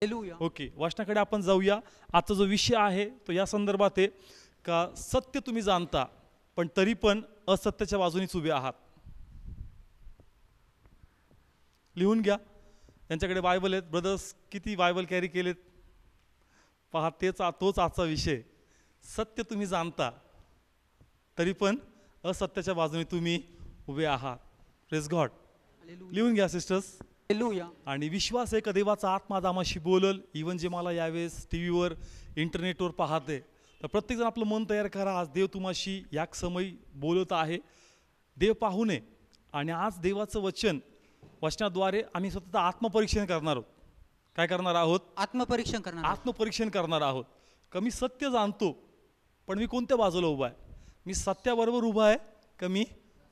Hallelujah. Okay, वचनाकडे आपण जाऊया. आजचा जो विषय आहे तो या संदर्भात आहे का सत्य तुम्ही जाणता पण तरी पण असत्याच्या बाजूनेच उभे आहात. लिहून घ्या. त्यांच्याकडे बायबल आहेत. ब्रदर्स किती बायबल कॅरी केलेत पहा. तोच आजचा विषय. सत्य तुम्ही जाणता तरी पण असत्याच्या बाजूने तुम्ही उभे आहात. Praise God. लिहून घ्या सिस्टर्स. हालेलुया. आणि विश्वास आहे का देवाचा आत्मा आज आम्हाशी बोलल. इवन जे मला यावेळेस टी व्हीवर इंटरनेटवर पाहते तर प्रत्येकजण आपलं मन तयार करा. आज देव तुम्हाशी या समय बोलत आहे. देव पाहू नये. आणि आज देवाचं वचनाद्वारे आम्ही स्वतःचं आत्मपरीक्षण करणार आहोत. काय करणार आहोत? आत्मपरीक्षण करणार. आत्मपरीक्षण करणार आहोत. का मी सत्य जाणतो पण मी कोणत्या बाजूला उभा आहे? मी सत्याबरोबर उभा आहे का मी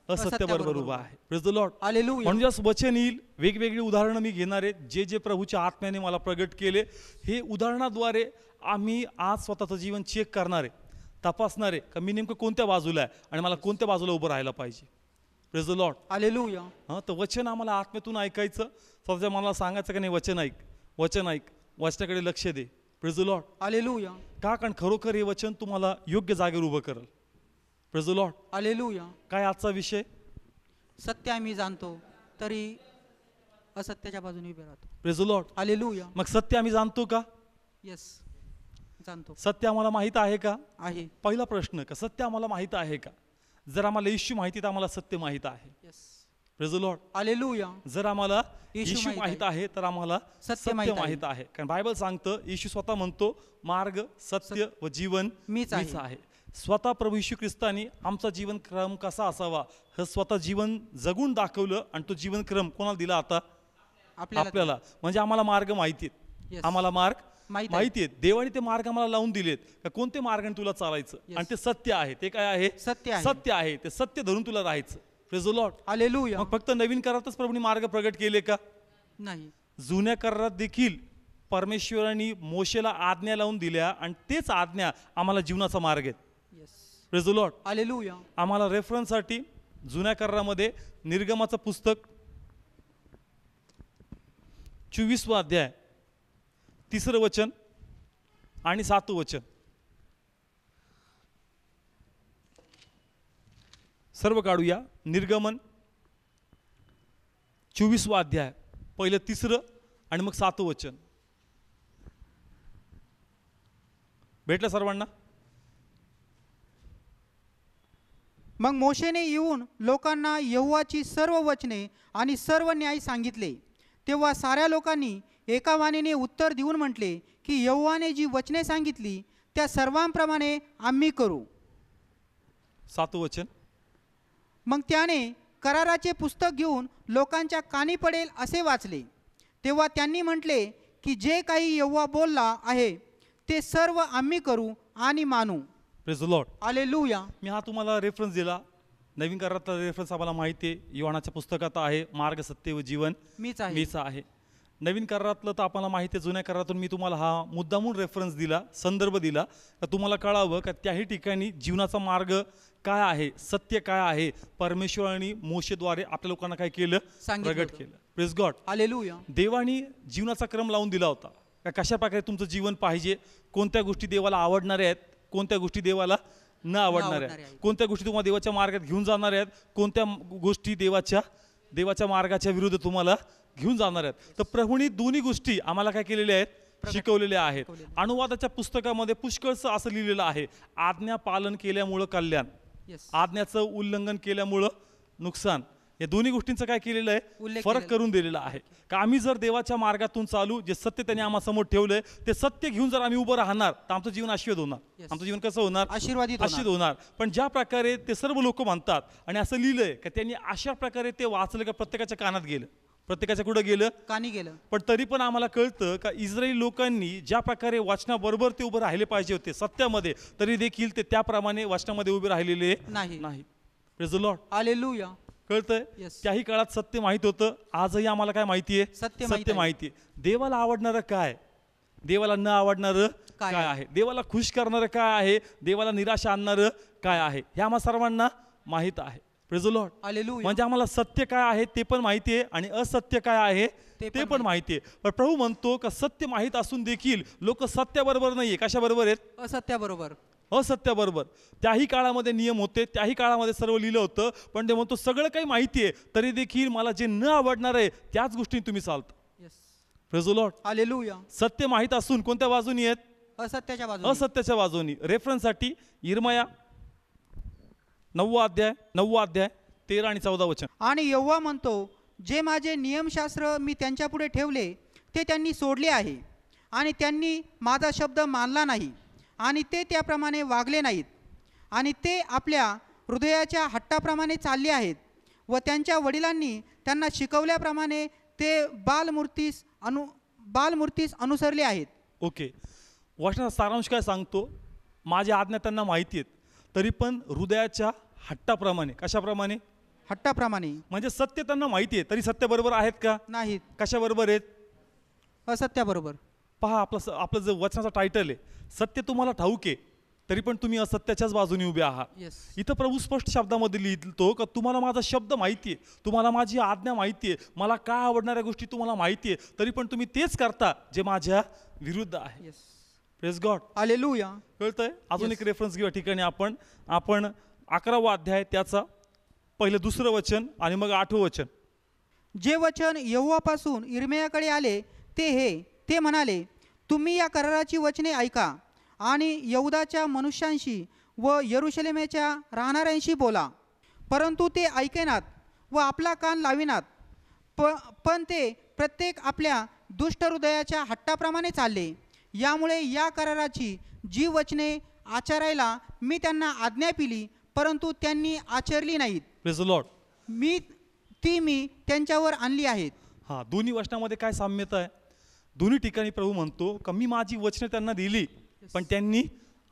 असत्याबरोबर उभा आहे? Praise the Lord. हालेलुया. म्हणजे वचन येईल. वेगवेगळी उदाहरणं मी घेणार आहे. जे प्रभूच्या आत्म्याने मला प्रगट केले हे उदाहरणाद्वारे आम्ही आज स्वतःचं जीवन चेक करणार आहे, तपासणार आहे का मी नेमकं कोणत्या बाजूला आहे आणि मला कोणत्या बाजूला उभं राहायला पाहिजे. Praise the Lord. हालेलुया. हां, तर वचन आम्हाला आत्म्यातून ऐकायचं. स्वतःच्या मला सांगायचं का नाही वचन ऐक, वचन ऐक, वचनाकडे लक्ष दे. Praise the Lord. हालेलुया. का? कारण खरोखर हे वचन तुम्हाला योग्य जागेवर उभं करेल. Praise the Lord. हालेलुया. काय आजचा विषय? सत्य आम्ही जाणतो तरी असत्याच्या बाजूने उभे राहतो. Praise the Lord. हालेलुया. मग सत्य आम्ही जाणतो का? यस, जाणतो. सत्य आम्हाला माहीत आहे का? आहे. पहिला प्रश्न, का सत्य आम्हाला माहीत आहे का? जर आम्हाला येशू माहिती तर आम्हाला सत्य माहीत आहे. Yes. Praise the Lord. Hallelujah. जर आम्हाला येशू येशू माहीत माहीत आहे तर आम्हाला सत्य माहीत आहे. कारण बायबल सांगतं, येशू स्वतः म्हणतो मार्ग, सत्य व जीवन मीच आहे. स्वतः प्रभू येशू ख्रिस्तानी आमचा जीवनक्रम कसा असावा हे स्वतः जीवन जगून दाखवलं आणि तो जीवनक्रम कोणाला दिला? आता आपल्याला. म्हणजे आम्हाला मार्ग माहिती आहेत. Yes. आम्हाला मार्ग माहिती माहिती आहेत. देवाने ते मार्ग आम्हाला लावून दिलेत का कोणते मार्गाने तुला चालायचं. Yes. आणि ते सत्य आहे. ते काय आहे? सत्य आहे. सत्य आहे. ते सत्य धरून तुला राहायचं. Praise the Lord. हालेलुया. मग फक्त नवीन करारातच प्रभूने मार्ग प्रगट केले का? नाही. जुन्या करारात देखील परमेश्वरांनी मोशेला आज्ञा लावून दिल्या आणि तेच आज्ञा आम्हाला जीवनाचा मार्ग आहेत. Yes. Praise the Lord. Hallelujah. आम्हाला रेफरन्ससाठी जुन्या करारामध्ये निर्गमाचं पुस्तक 24वा अध्याय 3रं वचन आणि 7वं वचन सर्व काढूया. निर्गमन 24वा अध्याय पहिलं 3रं आणि मग 7वं वचन. भेटलं सर्वांना? मग मोशेने येऊन लोकांना यहोवाची सर्व वचने आणि सर्व न्याय सांगितले. तेव्हा साऱ्या लोकांनी एका वाणीने उत्तर देऊन म्हटले की यहोवाने जी वचने सांगितली त्या सर्वांप्रमाणे आम्ही करू. 7वं वचन. मग त्याने कराराचे पुस्तक घेऊन लोकांच्या कानी पडेल असे वाचले. तेव्हा त्यांनी म्हटले की जे काही यहोवा बोलला आहे ते सर्व आम्ही करू आणि मानू. Praise the Lord. हालेलुया. मी हा तुम्हाला रेफरन्स दिला. नवीन करारातला रेफरन्स आम्हाला माहिती आहे. योहानाच्या पुस्तकात आहे मार्ग, सत्य व जीवन मीच आहे. मीच आहे. नवीन करारातलं तर आपल्याला माहिती आहे. जुन्या करारातून मी तुम्हाला हा मुद्दामून रेफरन्स दिला, संदर्भ दिला का तुम्हाला कळावं का त्याही ठिकाणी जीवनाचा मार्ग काय आहे, सत्य काय आहे. परमेश्वराने मोशेद्वारे आपल्या लोकांना काय केलं? प्रगट केलं. Praise God. हालेलुया. देवाने जीवनाचा क्रम लावून दिला होता का कशा प्रकारे तुमचं जीवन पाहिजे, कोणत्या गोष्टी देवाला आवडणाऱ्या आहेत, कोणत्या गोष्टी देवाला न आवडणाऱ्या आहेत, कोणत्या गोष्टी तुम्हाला देवाच्या मार्गात घेऊन जाणार आहेत, कोणत्या गोष्टी देवाच्या मार्गाच्या विरुद्ध तुम्हाला घेऊन जाणार आहेत. तर प्रभूने दोन्ही गोष्टी आम्हाला काय केलेल्या आहेत? शिकवलेल्या आहेत. अनुवादाच्या पुस्तकामध्ये पुष्कळसं असं लिहिलेलं आहे, आज्ञा पालन केल्यामुळं कल्याण, आज्ञाचं उल्लंघन केल्यामुळं नुकसान. या दोन्ही गोष्टींचं काय केलेलं आहे? फरक करून दिलेला आहे का आम्ही जर देवाच्या मार्गातून चालू, जे सत्य त्यांनी आम्हासमोर ठेवलंय ते सत्य घेऊन जर आम्ही उभं राहणार तर आमचं जीवन आशीर्वाद होणार. आमचं जीवन कसं होणार? आशीर्वादित होणार. पण ज्या प्रकारे ते सर्व लोक म्हणतात आणि असं लिहिलंय का त्यांनी अशा प्रकारे ते वाचलं का प्रत्येकाच्या कानात गेलं, प्रत्येकाच्या कुठं गेलं? कानी गेलं. पण तरी पण आम्हाला कळतं का इस्रायली लोकांनी ज्या प्रकारे वचनाबरोबर ते उभं राहिले पाहिजे होते सत्यामध्ये, तरी देखील ते त्याप्रमाणे वचनामध्ये उभे राहिलेले नाही. Praise the Lord. हालेलुया. कळतंय? त्याही काळात सत्य माहित होतं. आजही आम्हाला काय माहिती आहे? सत्य माहिती आहे. देवाला आवडणारं काय, देवाला न आवडणारं काय आहे, देवाला खुश करणारं काय आहे, देवाला निराशा आणणारं काय आहे, हे आम्हा सर्वांना माहीत आहे. Praise the Lord. हालेलुया. म्हणजे आम्हाला सत्य काय आहे ते पण माहिती आहे आणि असत्य काय आहे ते पण माहिती आहे. पण प्रभू म्हणतो का सत्य माहीत असून देखील लोक सत्याबरोबर नाहीये. कशाबरोबर आहेत? असत्याबरोबर. असत्याबरोबर. त्याही काळामध्ये नियम होते, त्याही काळामध्ये सर्व लिहिलं होतं, पण ते म्हणतो सगळं काही माहिती आहे तरी देखील मला जे न आवडणार आहे त्याच गोष्टींनी तुम्ही चालता. Yes. Praise the Lord. Hallelujah. सत्य माहीत असून कोणत्या बाजूनी आहेत? असत्याच्या बाजूने. असत्याच्या बाजूनी. रेफरन्ससाठी यिर्मया 9 अध्याय 13 आणि 14 वचन. आणि यहोवा म्हणतो, जे माझे नियमशास्त्र मी त्यांच्यापुढे ठेवले ते त्यांनी सोडले आहे आणि त्यांनी माझा शब्द मानला नाही आणि ते त्याप्रमाणे वागले नाहीत आणि ते आपल्या हृदयाच्या हट्टाप्रमाणे चालले आहेत व त्यांच्या वडिलांनी त्यांना शिकवल्याप्रमाणे ते बालमूर्तीस अनुसरले आहेत. ओके. वचनाचा सारांश काय सांगतो? माझ्या आज्ञा त्यांना माहिती आहेत तरी पण हृदयाच्या हट्टाप्रमाणे. कशाप्रमाणे? हट्टाप्रमाणे. म्हणजे सत्य त्यांना माहिती आहे तरी सत्य बरोबर आहेत का? नाहीत. कशाबरोबर आहेत? असत्याबरोबर. पहा आपलं जे वचनाचं टायटल आहे, सत्य तुम्हाला ठाऊक आहे तरी पण तुम्ही असत्याच्याच बाजूने उभे आहात. येस. इथं प्रभू स्पष्ट शब्दामध्ये लिहितो का तुम्हाला माझा शब्द माहिती आहे, तुम्हाला माझी आज्ञा माहिती आहे, मला काय आवडणाऱ्या गोष्टी तुम्हाला माहिती आहे तरी पण तुम्ही तेच करता जे माझ्या विरुद्ध आहे. येस. Praise God. हालेलुया. कळतंय? अजून Yes. एक रेफरन्स घेऊया ठिकाणी आपण 11वा अध्याय त्याचा पहिलं 2रं वचन आणि मग 8वं वचन. जे वचन यहोवापासून यिर्मयाकडे आले ते म्हणाले, तुम्ही या कराराची वचने ऐका आणि यहूदाच्या मनुष्यांशी व यरुशलेमेच्या राहणाऱ्यांशी बोला. परंतु ते ऐकेनात व आपला कान लाविनात, पण ते प्रत्येक आपल्या दुष्ट हृदयाच्या हट्टाप्रमाणे चालले. यामुळे या कराराची जी वचने आचरायला मी त्यांना आज्ञा पिली परंतु त्यांनी आचरली नाहीत, प्रेज द लॉर्ड, मी त्यांच्यावर आणली आहेत. हा, दोन्ही वचनामध्ये काय साम्यता आहे? दोन्ही ठिकाणी प्रभू म्हणतो का मी माझी वचने त्यांना दिली पण त्यांनी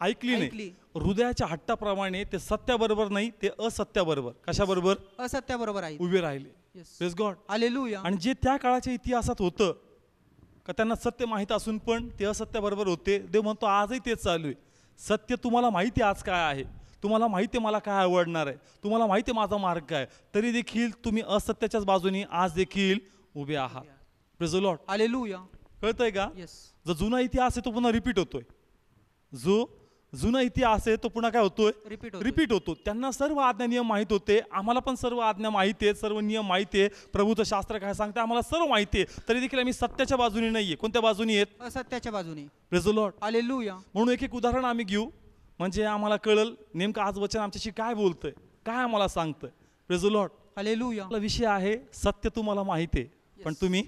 ऐकली नाही. हृदयाच्या हट्टाप्रमाणे ते सत्याबरोबर नाही, ते असत्याबरोबर. कशाबरोबर? असत्याबरोबर आहेत उभे राहिले. Praise God. हालेलुया. आणि जे त्या काळाच्या इतिहासात होतं का त्यांना सत्य माहीत असून पण ते असत्याबरोबर होते, देव म्हणतो आजही तेच चालू आहे. सत्य तुम्हाला माहिती आहे आज काय आहे, तुम्हाला माहिती आहे मला काय आवडणार आहे, तुम्हाला माहिती आहे माझा मार्ग काय, तरी देखील तुम्ही असत्याच्याच बाजूने आज देखील उभे आहात. Praise the Lord. हालेलुया. कळतंय का? येस. जो जुना इतिहास आहे तो पुन्हा रिपीट होतोय. जो जुना इतिहास आहे तो पुन्हा काय होतोय? रिपीट होतो. त्यांना सर्व आज्ञा नियम माहीत होते, आम्हाला पण सर्व आज्ञा माहिती आहेत, सर्व नियम माहिती आहे, प्रभूचं शास्त्र काय सांगते आम्हाला सर्व माहिती आहे, तरी देखील आम्ही सत्याच्या बाजूने नाहीये. कोणत्या बाजूने आहेत? असत्याच्या बाजूने. Praise the Lord. हालेलुया. म्हणून एक उदाहरण आम्ही घेऊ म्हणजे आम्हाला कळल नेमकं आज वचन आमच्याशी काय बोलतंय, काय आम्हाला सांगतंय. Praise the Lord. हालेलुया. आपला विषय आहे सत्य तुम्हाला माहिती आहे पण तुम्ही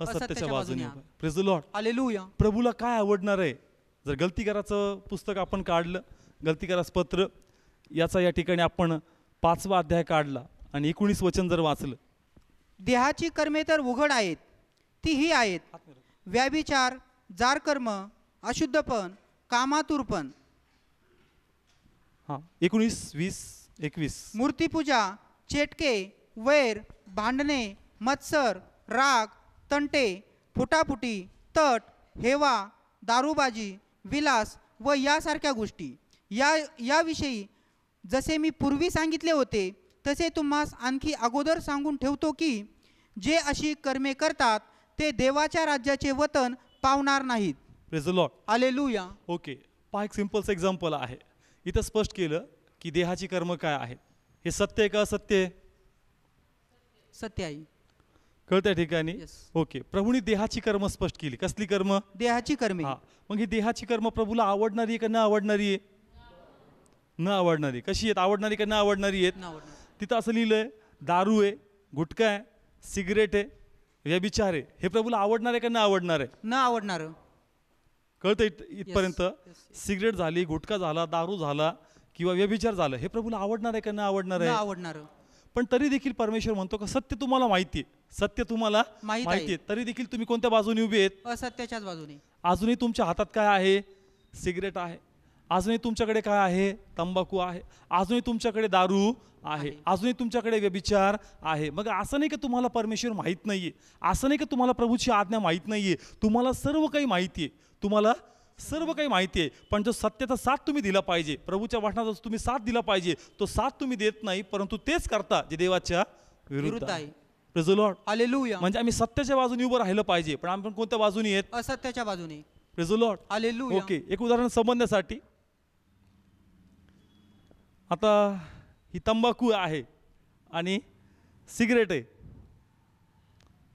असत्याच्या बाजूने. Praise the Lord. हालेलुया. प्रभूला काय आवडणार आहे? जर गलतीकाराचं पुस्तक आपण काढलं, गलतीकाराचं पत्र याचा या ठिकाणी आपण 5वा अध्याय काढला आणि 19 वचन जर वाचलं. देहाची कर्मे तर उघड आहेत, ती ही आहेत: व्याभिचार, जारकर्म, अशुद्धपण, कामातुरपण. हां, 19, 20, 21. मूर्तिपूजा, चेटके, वैर, भांडणे, मत्सर, राग, तंटे, फुटाफुटी, तट, हेवा, दारूबाजी, विलास व यासारख्या गोष्टी. याविषयी जसे मी पूर्वी सांगितले होते तसे तुम्हास आणखी अगोदर सांगून ठेवतो की जे अशी कर्मे करतात ते देवाच्या राज्याचे वतन पावणार नाहीत. Praise the Lord. Hallelujah. Okay, पहा एक सिंपलचं एक्झाम्पल आहे. इथं स्पष्ट केलं की देहाची कर्म काय आहेत. हे सत्य आहे का असत्य आहे? सत्य आहे. कळत्या ठिकाणी. Yes. ओके, प्रभूने देहाची कर्म स्पष्ट केली. कसली कर्म? देहाची कर्मे. हा, मग ही देहाची कर्म प्रभूला आवडणारी आहे का न आवडणारी आहे? न आवडणारी. कशी आहेत? आवडणारी का न आवडणारी आहेत? तिथं असं लिहिलंय दारू आहे, गुटखा आहे, सिगरेट आहे, व्यभिचार आहे. हे प्रभूला आवडणार आहे का न आवडणार आहे? न आवडणार. कळतं इथपर्यंत? सिगरेट झाली, गुटखा झाला, दारू झाला किंवा व्यभिचार झालं, हे प्रभूला आवडणार आहे का न आवडणार आहे? आवडणार. पण तरी देखील परमेश्वर म्हणतो का सत्य तुम्हाला माहिती आहे, सत्य तुम्हाला माहिती आहे, तरी देखील तुम्ही कोणत्या बाजूने उभे आहेत? असत्याच्याच बाजूने. अजूनही तुमच्या हातात काय आहे? सिगरेट आहे. अजूनही तुमच्याकडे काय आहे? तंबाखू आहे. अजूनही तुमच्याकडे दारू आहे. अजूनही तुमच्याकडे व्यभिचार आहे. मग असं नाही की तुम्हाला परमेश्वर माहीत नाहीये, असं नाही की तुम्हाला प्रभूची आज्ञा माहीत नाहीये, तुम्हाला सर्व काही माहिती आहे. तुम्हाला सर्व काही माहिती आहे, पण जो सत्याचा साथ तुम्ही दिला पाहिजे, प्रभूच्या वचनाचा तुम्ही साथ दिला पाहिजे, तो साथ तुम्ही देत नाही, परंतु तेच करता जे देवाच्या विरुद्ध आहे. Praise the Lord. हालेलुया. म्हणजे आम्ही सत्याच्या बाजूने उभं राहिलं पाहिजे, पण आपण कोणत्या बाजूने आहेत? असत्याच्या बाजूने. Praise the Lord. Hallelujah. Okay, एक उदाहरण समजण्यासाठी, आता ही तंबाखू आहे आणि सिगरेट आहे,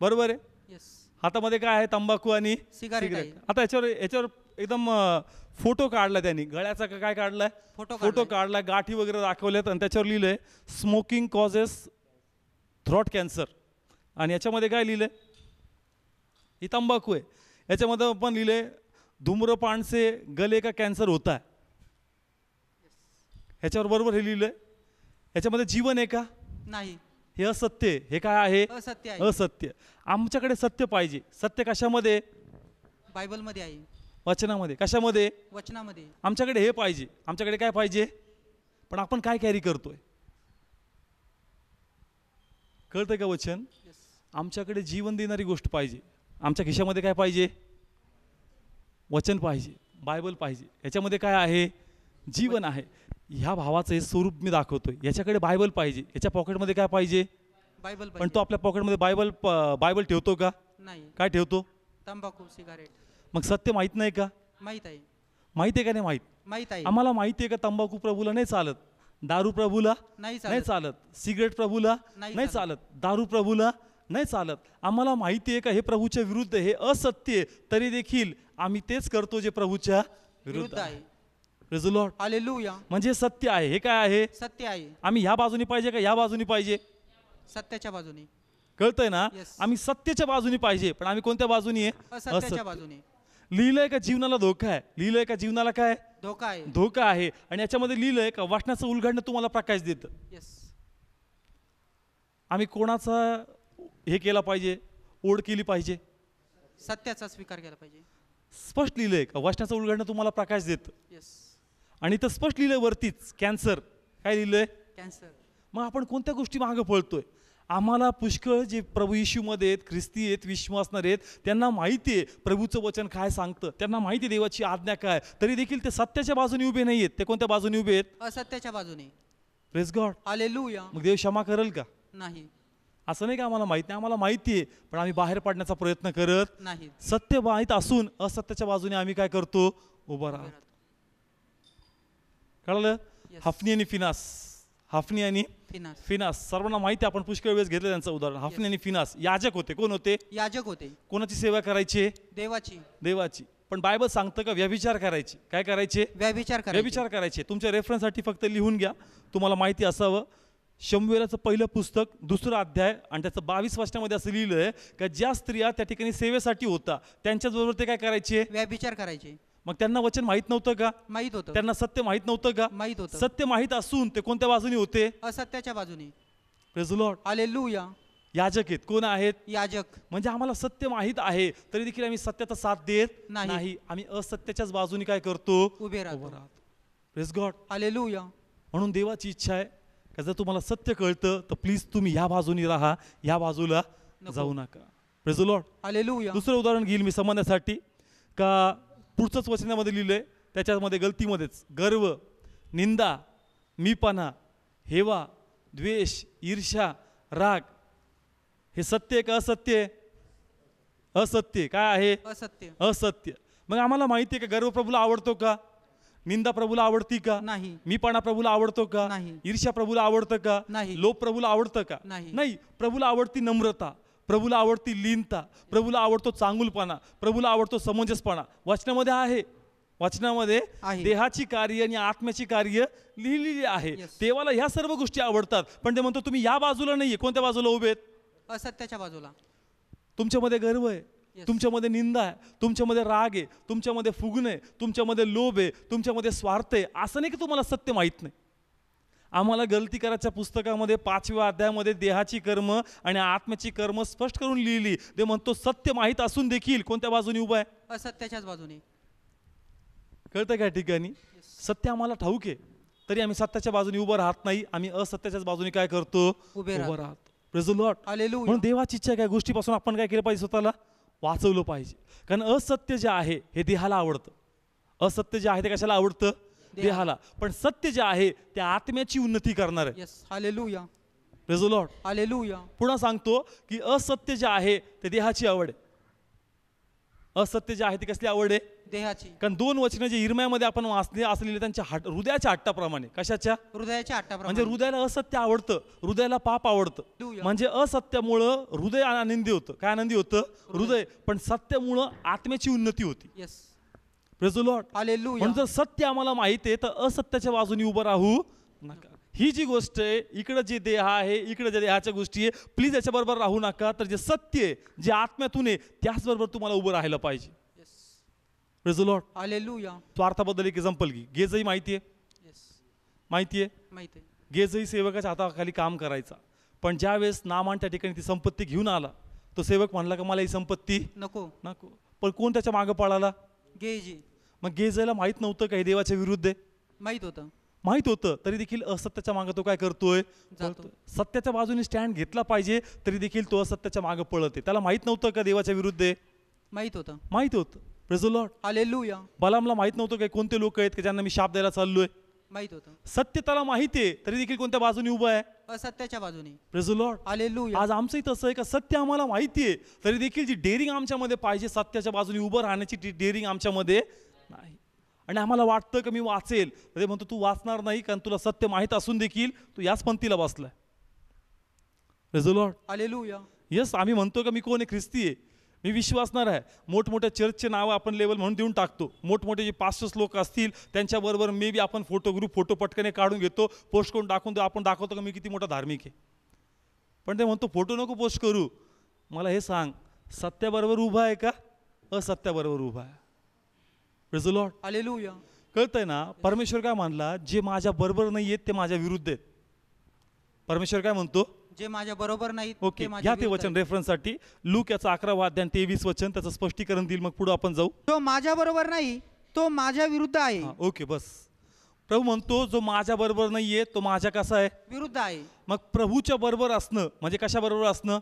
बरोबर आहे. येस. हातामध्ये काय आहे? तंबाखू आणि सिगारेट आहे. आता याच्यावर एकदम फोटो काढला त्यांनी, गळ्याचा काय काढलाय? फोटो काढलाय, गाठी वगैरे दाखवल्यात आणि त्याच्यावर लिहिलंय स्मोकिंग कॉजेस थ्रोट कॅन्सर. आणि याच्यामध्ये काय लिहिलंय? ही तंबाखू आहे. याच्यामध्ये पण लिहिलंय धूम्रपान से गले का कॅन्सर होता है. ह्याच्यावर बरोबर हे लिहिलंय. याच्यामध्ये जीवन आहे का? नाही. हे असत्य आहे. हे काय आहे? असत्य आहे. असत्य. आमच्याकडे सत्य पाहिजे. सत्य कशामध्ये? बायबलमध्ये आहे. वचनामध्ये. कशामध्ये? वचनामध्ये. आमच्याकडे हे पाहिजे. आमच्याकडे काय पाहिजे? पण आपण काय कॅरी करतोय? कळतंय का वचन? आमच्याकडे जीवन देणारी गोष्ट पाहिजे. आमच्या खिशामध्ये काय पाहिजे? वचन पाहिजे, बायबल पाहिजे. याच्यामध्ये काय आहे? जीवन आहे. ह्या भावाचं हे स्वरूप मी दाखवतोय. याच्याकडे बायबल पाहिजे. याच्या पॉकेटमध्ये काय पाहिजे? बायबल. पण तो आपल्या पॉकेटमध्ये बायबल ठेवतो का? नाही. काय ठेवतो? तंबाखू, सिगारेट. मग सत्य माहित नाही का? माहित आहे. माहित आहे का नाही माहित? माहित आहे. आम्हाला माहिती आहे का तंबाखू प्रभूला नाही चालत, दारू प्रभूला नाही नाही चालत, सिगरेट प्रभूला नाही चालत, दारू प्रभूला नाही चालत. आम्हाला माहिती आहे का हे प्रभूच्या विरुद्ध, हे असत्य आहे, तरी देखील आम्ही तेच करतो जे प्रभूच्या विरुद्ध आहे. Praise the Lord. हालेलुया. म्हणजे सत्य आहे. हे काय आहे? सत्य आहे. आम्ही ह्या बाजूनी पाहिजे का ह्या बाजूनी पाहिजे? सत्याच्या बाजूने. कळतंय ना? Yes. आम्ही सत्याच्या बाजूनी पाहिजे, पण आम्ही कोणत्या बाजूनी आहे? असत्याच्या बाजूने. लिहिलंय का जीवनाला धोका आहे? लिहिलंय का जीवनाला काय? धोका आहे. धोका आहे. आणि याच्यामध्ये लिहिलंय का वाचनाचं उलगडणं तुम्हाला प्रकाश देतं. येस. आम्ही कोणाचा हे केला पाहिजे? ओढ केली पाहिजे. सत्याचा स्वीकार केला पाहिजे. स्पष्ट लिहिलंय का वाचनाचं उलगडणं तुम्हाला प्रकाश देतं. येस. आणि तर स्पष्ट लिहिलंय वरतीच कॅन्सर. काय लिहिलंय? कॅन्सर. मग आपण कोणत्या गोष्टी मागे पळतोय? आम्हाला पुष्कळ जे प्रभू येशूमध्ये आहेत, ख्रिस्ती आहेत, विश्वासणार आहेत, त्यांना माहिती आहे प्रभूचं वचन काय सांगतं, त्यांना माहिती आहे देवाची आज्ञा काय, तरी देखील ते सत्याच्या बाजूने उभे नाही आहेत. ते कोणत्या बाजूने उभे आहेत? असत्याच्या बाजूने. Praise God. हालेलुया. मग देव क्षमा करेल का? नाही. असं नाही का आम्हाला माहित नाही, आम्हाला माहिती आहे, पण आम्ही बाहेर पडण्याचा प्रयत्न करत नाही. सत्य माहीत असून असत्याच्या बाजूने आम्ही काय करतो? उभं राहतो. कळलं? Yes. हफनी आणि फिनास. हफनी आणि फिनास. फिनास सर्वांना माहिती आहे, आपण पुष्कळ वेळेस घेतलं त्यांचं उदाहरण. हफनी आणि फिनास याजक होते. कोण होते? याजक होते. कोणाची सेवा करायची? देवाची. देवाची. पण बायबल सांगतं का व्यभिचार करायचे? काय करायचे? व्यभिचार करायचे. व्यभिचार करायचे. तुमच्या रेफरन्ससाठी फक्त लिहून घ्या, तुम्हाला माहिती असावं. शमूएलाचं पहिलं पुस्तक 2रा अध्याय आणि त्याचं 22 वचनामध्ये असं लिहिलं आहे का ज्या स्त्रिया त्या ठिकाणी सेवेसाठी होता त्यांच्याचबरोबर ते काय करायचे? व्यभिचार करायचे. मग त्यांना वचन माहित नव्हतं का? माहित होतं. त्यांना सत्य माहित नव्हतं का? माहित होतं. सत्य माहित असून ते कोणत्या बाजूने होते? असत्याच्या बाजूने. Praise the Lord. हालेलुया. याजक आहेत. कोण आहेत? याजक. म्हणजे आम्हाला सत्य माहित आहे, तरी देखील आम्ही सत्याचा साथ देत नाही. नाही. आम्ही असत्याच्याच बाजूने काय करतो? उभे राहतो. Praise God. हालेलुया. म्हणून देवाची इच्छा आहे का जर तुम्हाला सत्य कळतं तर प्लीज तुम्ही ह्या बाजूने राहा, ह्या बाजूला जाऊ नका. Praise the Lord. हालेलुया. दुसरं उदाहरण घेईल मी समजण्यासाठी का पुढचंच वचनामध्ये लिहिलंय त्याच्यामध्ये गलतीमध्येच गर्व, निंदा, मीपणा, हेवा, द्वेष, ईर्ष्या, राग हे सत्य आहे का असत्य आहे? असत्य. काय आहे? असत्य. असत्य. मग आम्हाला माहिती आहे का गर्व प्रभूला आवडतो का? निंदा प्रभूला आवडती का? नाही. मीपणा प्रभूला आवडतो का? नाही. ईर्ष्या प्रभूला आवडतं का? नाही. लोभ प्रभूला आवडतं का? नाही. नाही. प्रभूला आवडती नम्रता, प्रभूला आवडती लीनता, प्रभूला आवडतो चांगुलपणा, प्रभूला आवडतो समंजसपणा. वचनामध्ये आहे. वचनामध्ये आहे. देहाची कार्य आणि आत्म्याची कार्य लिहिलेली आहे. Yes. देवाला ह्या सर्व गोष्टी आवडतात, पण ते म्हणतो तुम्ही या बाजूला नाहीये. कोणत्या बाजूला उभे आहेत? असत्याच्या बाजूला. तुमच्यामध्ये गर्व आहे, Yes. तुमच्यामध्ये निंदा आहे, तुमच्यामध्ये राग आहे, तुमच्यामध्ये फुगणं आहे, तुमच्यामध्ये लोभ आहे, तुमच्यामध्ये स्वार्थ आहे. असं नाही की तुम्हाला सत्य माहीत नाही. आम्हाला गलती करायच्या पुस्तकामध्ये 5व्या अध्यायामध्ये देहाची कर्म आणि आत्म्याची कर्म स्पष्ट करून लिहिली. ते म्हणतो सत्य माहीत असून देखील कोणत्या बाजूने उभा आहे? असत्याच्याच बाजूने. कळतं का ठिकाणी? सत्य आम्हाला ठाऊक आहे, तरी आम्ही सत्याच्या बाजूने उभं राहत नाही. आम्ही असत्याच्याच बाजूने काय करतो? उभे राहतो. Praise the Lord. हालेलुया. म्हणून देवाची इच्छा आहे काय गोष्टीपासून आपण काय केलं पाहिजे? स्वतःला वाचवलं पाहिजे. कारण असत्य जे आहे हे देहाला आवडतं. असत्य जे आहे ते कशाला आवडतं? देहाला. पण सत्य जे आहे ते आत्म्याची उन्नती करणार आहे. Yes, hallelujah, praise the Lord. Hallelujah. पुन्हा सांगतो की असत्य जे आहे ते देहाची आवड आहे. असत्य जे आहे ती कसली आवड आहे? देहाची. कारण 2 वचनं जे इर्म्यामध्ये आपण वाचले असलेले त्यांच्या हृदयाच्या हट्टाप्रमाणे. कशाच्या? हृदयाच्या म्हणजे हट्टाप्रमाणे. हृदयाला असत्य आवडतं, हृदयाला पाप आवडतं. Hallelujah. म्हणजे असत्यामुळं हृदय आनंदी होतं. काय आनंदी होतं? हृदय. पण सत्यामुळं आत्म्याची उन्नती होती. Yes, praise the Lord. Hallelujah. म्हणून जर सत्य आम्हाला माहिती आहे तर असत्याच्या बाजूने उभं राहू नका. ही जी गोष्ट आहे, इकडं जे देह आहे, इकडं जे देहाच्या गोष्टी आहे, प्लीज याच्याबरोबर राहू नका. तर जे सत्य आहे, जे आत्म्यातून आहे, त्याचबरोबर तुम्हाला उभं राहायला पाहिजे. Yes, praise the Lord. Hallelujah. स्वार्थाबद्दल एक एक्झाम्पल घे. गेजही माहिती आहे, यस, माहिती आहे. माहिती आहे. गेजही सेवकाच्या हाताखाली काम करायचा. पण ज्यावेळेस नामान त्या ठिकाणी ती संपत्ती घेऊन आला, तो सेवक म्हणला का मला ही संपत्ती नको. नको. पण कोण त्याच्या मागं पळाला? गेजी. मग गेजायला माहित नव्हतं का हे देवाच्या विरुद्ध आहे? माहित होतं. माहित होतं, तरी देखील असत्याच्या मागं तो काय करतोय? जातो. सत्याच्या बाजूने स्टँड घेतला पाहिजे, तरी देखील तो असत्याच्या मागं पळत आहे. त्याला माहित नव्हतं का देवाच्या विरुद्ध आहे? माहित होतं. माहित होतं. Praise the Lord. हालेलुया. बलामला माहित नव्हतं काय कोणते लोक आहेत की ज्यांना मी शाप द्यायला चाललोय? माहित होतं. सत्य त्याला माहिती आहे, तरी देखील कोणत्या बाजूने उभा आहे? असत्याच्या बाजूने. Praise the Lord. हालेलुया. आज आमचंही तसं आहे का सत्य आम्हाला माहिती आहे, तरी देखील जी डेअरिंग आमच्यामध्ये पाहिजे, सत्याच्या बाजूने उभं राहण्याची ती डेअरिंग आमच्यामध्ये नाही. आणि आम्हाला वाटतं की मी वाचेल, तर ते म्हणतो तू वाचणार नाही, कारण तुला सत्य माहीत असून देखील तू याच पंथीला बसलाय. Praise the Lord. Hallelujah. Yes, आम्ही म्हणतो का मी कोण आहे? ख्रिस्ती आहे, मी विश्वासणार आहे. मोठमोठ्या चर्चचे नावं आपण लेवल म्हणून देऊन टाकतो. मोठमोठे जे पास्टर्स लोक असतील त्यांच्याबरोबर मे बी आपण ग्रुप फोटो पटकने काढून घेतो, पोस्ट करून टाकून देऊ. आपण दाखवतो का मी किती मोठा धार्मिक आहे. पण ते म्हणतो फोटो नको पोस्ट करू. मला हे सांग, सत्याबरोबर उभा आहे का असत्याबरोबर उभा आहे? Praise the Lord. हालेलुया. कळतंय ना? परमेश्वर काय म्हणला? जे माझ्या बरोबर नाही आहेत ते माझ्या विरुद्ध आहेत. परमेश्वर काय म्हणतो? जे माझ्या बरोबर नाहीत ओके, ते माझ्या घ्या ते विरुद्ध वचन आहेत. रेफरन्ससाठी. लूक याचा 11वा अध्याय 23 वचन त्याचं स्पष्टीकरण देईल, मग पुढे आपण जाऊ. जो माझ्या बरोबर नाही तो माझ्या विरुद्ध आहे. हा, ओके बस. प्रभू म्हणतो जो माझ्या बरोबर नाहीये तो माझ्या कसा आहे? विरुद्ध आहे. मग प्रभूच्या बरोबर असणं म्हणजे कशा बरोबर असणं?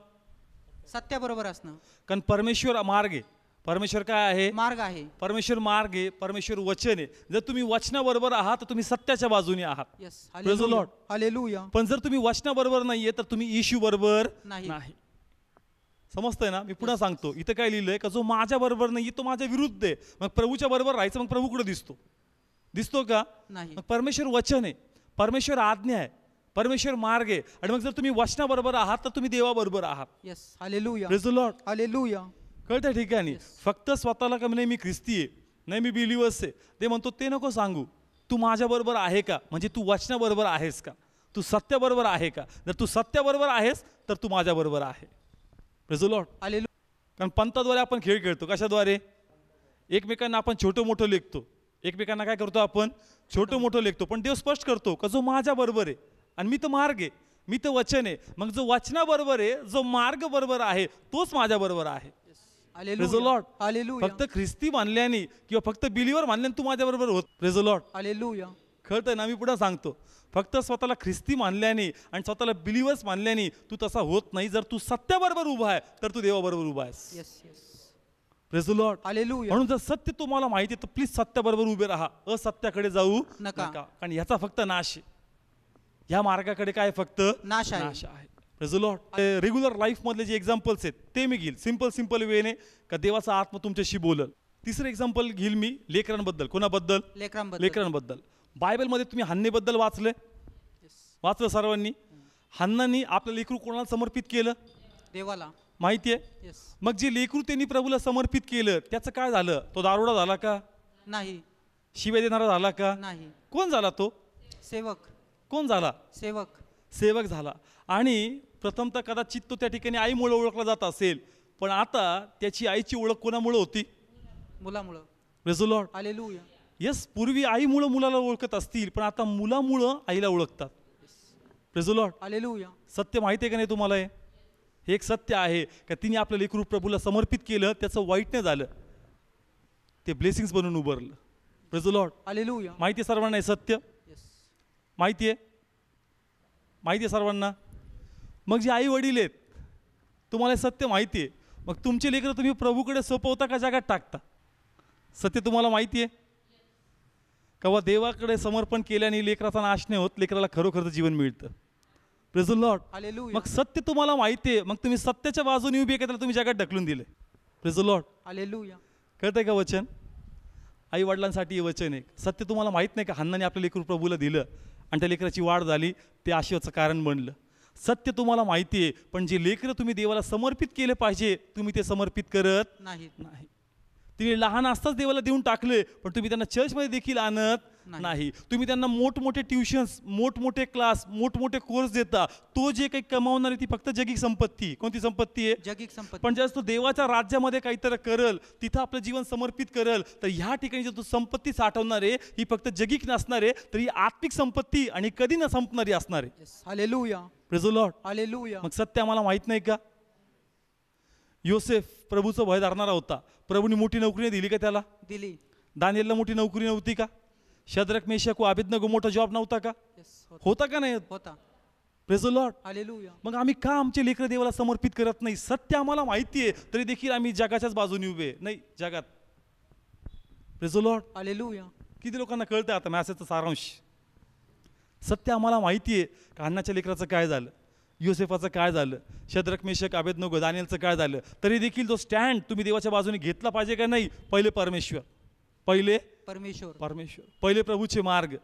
सत्या बरोबर असणं. कारण परमेश्वर मार्ग आहे. परमेश्वर काय आहे? मार्ग आहे. परमेश्वर मार्ग आहे, परमेश्वर वचन आहे. जर तुम्ही वचनाबरोबर आहात तर तुम्ही सत्याच्या बाजूने आहात. Yes, Praise the Lord. Hallelujah. पण जर तुम्ही वचनाबरोबर नाहीये तर तुम्ही येशू बरोबर नाही. नाही. समजतंय ना? मी पुन्हा सांगतो, इथं काय लिहिलंय का जो माझ्या बरोबर नाहीये तो माझ्या विरुद्ध आहे. मग प्रभूच्या बरोबर राहायचं, मग प्रभू कुठे दिसतो? दिसतो का? नाही. मग परमेश्वर वचन आहे, परमेश्वर आज्ञा आहे, परमेश्वर मार्ग आहे. आणि मग जर तुम्ही वचनाबरोबर आहात तर तुम्ही देवाबरोबर आहात. Yes, hallelujah. Praise the Lord. Hallelujah. कळत्या ठिकाणी फक्त स्वतःला का नाही मी ख्रिस्ती आहे, नाही मी बिलिव्हर्स आहे, ते म्हणतो ते नको सांगू. तू माझ्याबरोबर आहे का? म्हणजे तू वचनाबरोबर आहेस का? तू सत्याबरोबर आहे का? जर तू सत्याबरोबर आहेस तर तू माझ्याबरोबर आहे. Praise the Lord. हालेलुया. कारण पंथाद्वारे आपण खेळ खेळतो. कशाद्वारे? एकमेकांना आपण छोटं मोठं लेखतो. एकमेकांना काय करतो आपण? छोटं मोठं लेखतो. पण देव स्पष्ट करतो का जो माझ्या बरोबर आहे आणि मी तर मार्ग आहे, मी तर वचन आहे. मग जो वचनाबरोबर आहे, जो मार्ग बरोबर आहे, तोच माझ्या बरोबर आहे. Praise the hallelujah. Lord. Hallelujah. फक्त ख्रिस्ती मानल्याने किंवा फक्त बिलीवर मानल्याने तू माझ्या बरोबर होत. Praise the Lord. हालेलुया. कळतंय ना? मी पुढे सांगतो, फक्त स्वतःला ख्रिस्ती मानल्याने आणि स्वतःला बिलीवर्स मानल्याने तू तसा होत नाही. जर तू सत्याबरोबर उभा आहे तर तू देवाबरोबर उभा आहेस. Yes, yes. Praise the Lord. Hallelujah. म्हणून जर सत्य तुम्हाला माहिती आहे तर प्लीज सत्याबरोबर उभे राहा, असत्याकडे जाऊ नका. कारण याचा फक्त नाश आहे. ह्या मार्गाकडे काय फक्त नाश आहे. नाश आहे. Praise the Lord. Regular life मधले जे एक्झाम्पल्स आहेत ते मी घेईल सिंपल वेने का देवाचा आत्मा तुमच्याशी बोलल. तिसरं एक्झाम्पल घेईल मी लेकरांबद्दल. कोणाबद्दल? लेकरांबद्दल. लेकरांबद्दल. बायबलमध्ये तुम्ही हन्नेबद्दल वाचलं सर्वांनी. हन्नानी आपलं लेकरू कोणाला समर्पित केलं? देवाला. माहिती आहे? यस. मग जे लेकरू त्यांनी प्रभूला समर्पित केलं त्याचं काय झालं? तो दारुडा झाला का? नाही. शिव्या देणारा झाला का? नाही. कोण झाला तो? सेवक. कोण झाला? सेवक. सेवक झाला. आणि प्रथमतः कदाचित तो त्या ठिकाणी आईमुळे ओळखला जात असेल, पण आता त्याची आईची ओळख कोणामुळे होती? मुलामुळं. Praise the Lord. Hallelujah. Yes, पूर्वी आईमुळं मुलाला ओळखत असतील, पण आता मुलामुळं आईला ओळखतात. Praise the Lord. हालेलुया. सत्य माहिती आहे का नाही तुम्हाला? हे एक सत्य आहे का तिने आपलं लेकरू प्रभूला समर्पित केलं, त्याचं वाईट नाही झालं, ते ब्लेसिंग्स बनून उभारलं. Praise the Lord. हालेलुया. माहिती आहे सर्वांना हे सत्य? यस. माहिती आहे? माहिती आहे सर्वांना? मग जे आई वडील आहेत तुम्हाला हे सत्य माहिती आहे, मग तुमचे लेकरं तुम्ही प्रभूकडे सोपवता का जगात टाकता? सत्य तुम्हाला माहिती आहे? केव्हा देवाकडे समर्पण केल्याने लेकराचा नाश नाही होत, लेकराला खरोखरचं जीवन मिळतं. Praise the Lord. हालेलुया. मग सत्य तुम्हाला माहिती आहे, मग तुम्ही सत्याच्या बाजूने उभी आहे का त्याला तुम्ही जगात ढकलून दिले. Praise the Lord. हालेलुया. कळतंय का वचन? आई वडिलांसाठी हे वचन आहे. सत्य तुम्हाला माहीत नाही का, हन्नाने आपलं लेकरू प्रभूला दिलं आणि त्या लेकराची वाढ झाली, ते आशीर्वादाचं कारण बनलं. सत्य तुम्हाला माहिती आहे, पण जे लेकरं तुम्ही देवाला समर्पित केले पाहिजे तुम्ही ते समर्पित करत नाही. तिने लहान असताच देवाला देऊन टाकले, पण तुम्ही त्यांना चर्चमध्ये देखील आणत नाही. तुम्ही त्यांना मोठमोठे ट्युशन्स, मोठमोठे क्लास, मोठमोठे कोर्स देता. तो जे काही कमावणार आहे ती फक्त जगिक संपत्ती. कोणती संपत्ती आहे? जगिक संपत्ती. पण ज्यावेळेस तो देवाच्या राज्यामध्ये काहीतरी करल, तिथं आपलं जीवन समर्पित करल, तर ह्या ठिकाणी जो तो संपत्ती साठवणार आहे ही फक्त जगिक नसणार आहे, तर ही आत्मिक संपत्ती आणि कधी न संपणारी असणार आहे. Hallelujah. Praise the Lord. Hallelujah. मग सत्य आम्हाला माहित नाही का? योसेफ प्रभूचं भय धरणारा होता, प्रभूने मोठी नोकरी दिली का त्याला? दिली. दानिएलला मोठी नोकरी नव्हती का? शद्रक मेशक व अबेदनगो मोठा जॉब नव्हता का? होता का नाही होता. Praise the Lord. हालेलुया. मग आम्ही का आमचे लेकरं देवाला समर्पित करत नाही? सत्य आम्हाला माहिती आहे तरी देखील आम्ही जगाच्याच बाजूने उभे नाही जगात. Praise the Lord. हालेलुया. किती लोकांना कळतं आता मॅसेजचा सारांश? सत्य आम्हाला माहिती आहे का हन्नाच्या लेकराचं काय झालं, योसेफाचं काय झालं, शद्रक मेशक अबेदनगो दानिएलचं काय झालं, तरी देखील तो स्टँड तुम्ही देवाच्या बाजूने घेतला पाहिजे का नाही? पहिले परमेश्वर, पहिले पहिले प्रभूचे मार्ग.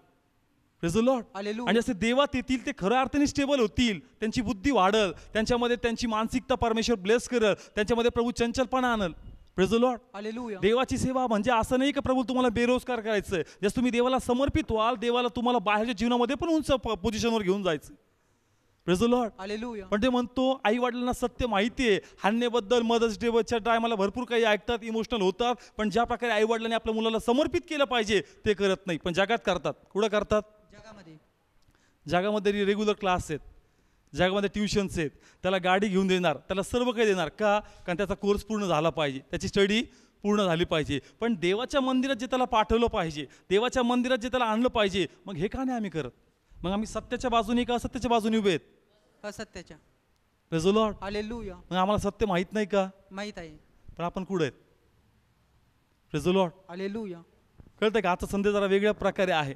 Praise the Lord. आणि जसे देवात येतील ते खऱ्या अर्थाने स्टेबल होतील, त्यांची बुद्धी वाढल, त्यांच्यामध्ये त्यांची मानसिकता परमेश्वर ब्लेस करल, त्यांच्यामध्ये प्रभू चंचलपणा आणल. Praise the Lord. हालेलुया. देवाची सेवा म्हणजे असं नाही का प्रभू तुम्हाला बेरोजगार करायचं. जसं तुम्ही देवाला समर्पित व्हाल, देवाला तुम्हाला बाहेरच्या जीवनामध्ये पण उंच पोझिशनवर घेऊन जायचं. Praise the Lord. हालेलुया. पण ते म्हणतो आई वडिलांना सत्य माहिती आहे. हन्नेबद्दल मदर्स डेच्या टायमाला भरपूर काही ऐकतात, इमोशनल होतात, पण ज्या प्रकारे आई वडिलांनी आपल्या मुलाला समर्पित केलं पाहिजे ते करत नाही. पण जगात करतात. कुठं करतात? जगामध्ये रेग्युलर क्लास आहेत, जगामध्ये ट्युशन्स आहेत, त्याला गाडी घेऊन देणार, त्याला सर्व काही देणार का? कारण त्याचा कोर्स पूर्ण झाला पाहिजे, त्याची स्टडी पूर्ण झाली पाहिजे. पण देवाच्या मंदिरात जे त्याला पाठवलं पाहिजे, देवाच्या मंदिरात जे त्याला आणलं पाहिजे, मग हे का नाही आम्ही करत? मग आम्ही सत्याच्या बाजूने का असत्याच्या बाजूने उभे आहेत? असत्याच्या. Praise the Lord. हालेलुया. मग आम्हाला सत्य माहित नाही का? माहित आहे, पण आपण कुठे आहेत? Praise the Lord. हालेलुया. कळतंय का? आजचा संदेश जरा वेगळ्या प्रकारे आहे.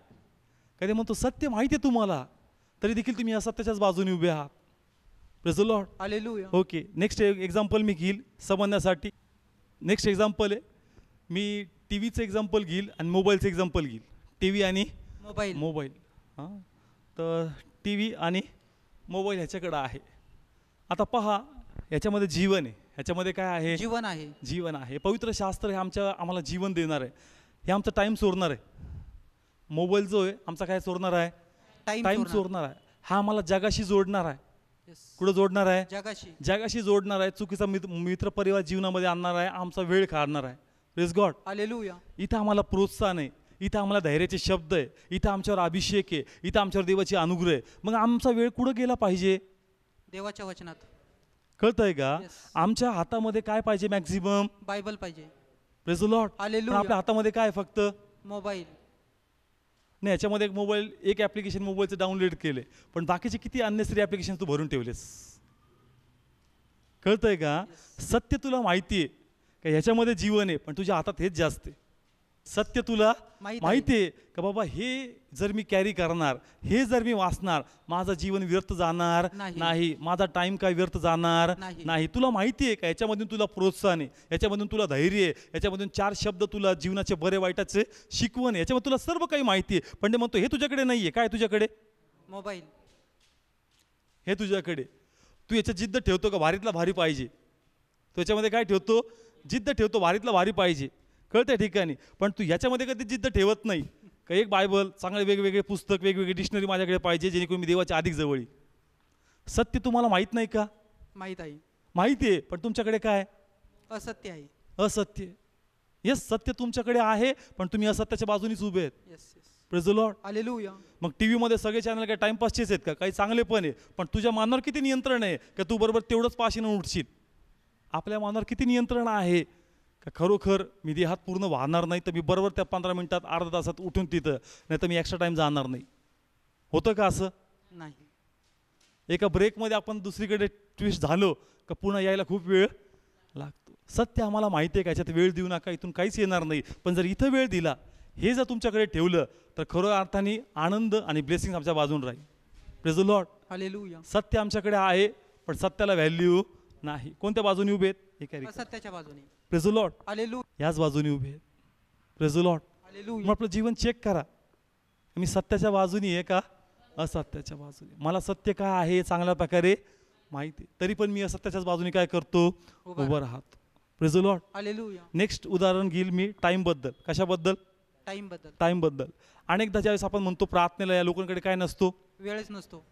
कधी म्हणतो सत्य माहिती आहे तुम्हाला, तरी देखील तुम्ही असत्याच्याच बाजूने उभे आहात. Praise the Lord. Hallelujah. Okay, next example मी घेईल समजण्यासाठी. नेक्स्ट एक्झाम्पल आहे, मी टी व्हीचं एक्झाम्पल घेईल आणि मोबाईलचं एक्झाम्पल घेईल. टी व्ही आणि मोबाईल. हां, तर टी व्ही आणि मोबाईल ह्याच्याकडं आहे. आता पहा, ह्याच्यामध्ये जीवन आहे. ह्याच्यामध्ये काय आहे? जीवन आहे. जीवन आहे. पवित्र शास्त्र हे आम्हाला जीवन देणार आहे. हे आमचा टाईम चोरणार आहे. मोबाईल जो आहे आमचा काय चोरणार आहे? टाईम चोरणार आहे. हा आम्हाला जगाशी जोडणार आहे. कुठं जोडणार आहे? जगाशी जोडणार आहे. चुकीचा मित्र परिवार जीवनामध्ये आणणार आहे. आमचा वेळ काढणार आहे. Praise God. हालेलुया. इथं आम्हाला प्रोत्साहन आहे, इथं आम्हाला धैर्याचे शब्द आहे, इथं आमच्यावर अभिषेक आहे, इथं आमच्यावर देवाची अनुग्रह आहे. मग आमचा वेळ कुठं गेला पाहिजे? देवाच्या वचनात. कळतंय का? आमच्या हातामध्ये काय पाहिजे? मॅक्झिमम बायबल पाहिजे. Praise the Lord. हालेलुया. आपल्या हातामध्ये काय? फक्त मोबाईल नाही. याच्यामध्ये एक ॲप्लिकेशन मोबाईलचं डाउनलोड केले, पण बाकीचे किती अननेसरी ॲप्लिकेशन तू भरून ठेवलेस. कळतंय का? सत्य तुला माहिती आहे का ह्याच्यामध्ये जीवन आहे, पण तुझ्या हातात हेच जास्त आहे. सत्य तुला माहिती आहे का बाबा, हे जर मी कॅरी करणार, हे जर मी वाचणार, माझं जीवन व्यर्थ जाणार नाही, माझा टाइम काय व्यर्थ जाणार नाही. तुला माहिती आहे का याच्यामधून तुला प्रोत्साहन आहे, याच्यामधून तुला धैर्य आहे, याच्यामधून 4 शब्द तुला जीवनाचे बरे वाईटाचे शिकवण आहे, याच्यामध्ये तुला सर्व काही माहिती आहे. पण ते म्हणतो हे तुझ्याकडे नाही आहे. काय तुझ्याकडे? मोबाईल. हे तुझ्याकडे. तू याच्यात जिद्द ठेवतो का भारीतला भारी पाहिजे? तो याच्यामध्ये काय ठेवतो? जिद्द ठेवतो, भारीतला भारी पाहिजे. कळत्या ठिकाणी. पण तू ह्याच्यामध्ये कधी जिद्द ठेवत नाही का एक बायबल, चांगले वेगवेगळे पुस्तक, वेगवेगळे डिक्शनरी माझ्याकडे पाहिजे, जेणेकरून मी देवाच्या अधिक जवळ येईल. सत्य तुम्हाला माहीत नाही का? माहीत आहे. माहिती आहे, पण तुमच्याकडे काय? असत्य आहे. असत्य. येस, सत्य तुमच्याकडे आहे, पण तुम्ही असत्याच्या बाजूनीच उभे आहेत. Praise the Lord. हालेलुया. मग टीव्ही मध्ये सगळे चॅनल काय टाइमपासचेच आहेत का? काही चांगले पण आहे, पण तुझ्या मनावर किती नियंत्रण आहे का तू बरोबर तेवढंच पाशीनं उठशील? आपल्या मनावर किती नियंत्रण आहे का खरोखर मी देहात पूर्ण वाहणार नाही, तर मी बरोबर त्या 15 मिनिटात अर्धा तासात उठून तिथं, नाही तर मी एक्स्ट्रा टाइम जाणार नाही? होतं का असं? नाही. एका ब्रेकमध्ये आपण दुसरीकडे ट्विस्ट झालो का पुन्हा यायला खूप वेळ लागतो. सत्य आम्हाला माहिती आहे का याच्यात वेळ देऊ नका, इथून काहीच येणार नाही. पण जर इथं वेळ दिला, हे जर तुमच्याकडे ठेवलं तर खरं अर्थाने आनंद आणि ब्लेसिंग आमच्या बाजून राहील. Praise the Lord. हालेलुया. सत्य आमच्याकडे आहे पण सत्याला व्हॅल्यू नाही. कोणत्या बाजूने उभे आहेत? हे काय असत्याच्या बाजूने. Praise the Lord. हालेलुया. याच बाजूने उभे आहेत. Praise the Lord. हालेलुया. मग आपलं जीवन चेक करा, मी सत्याच्या बाजूने आहे का असत्याच्या बाजूने. मला सत्य काय आहे चांगल्या प्रकारे माहिती आहे, तरी पण मी असत्याच्याच बाजूने काय करतो? उभं राहतो. Praise the Lord. Hallelujah. Next उदाहरण घेईल मी टाईमबद्दल. कशाबद्दल? टाईमबद्दल. अनेकदा ज्यावेळेस आपण म्हणतो प्रार्थनेला या लोकांकडे काय नसतो? वेळच नसतो,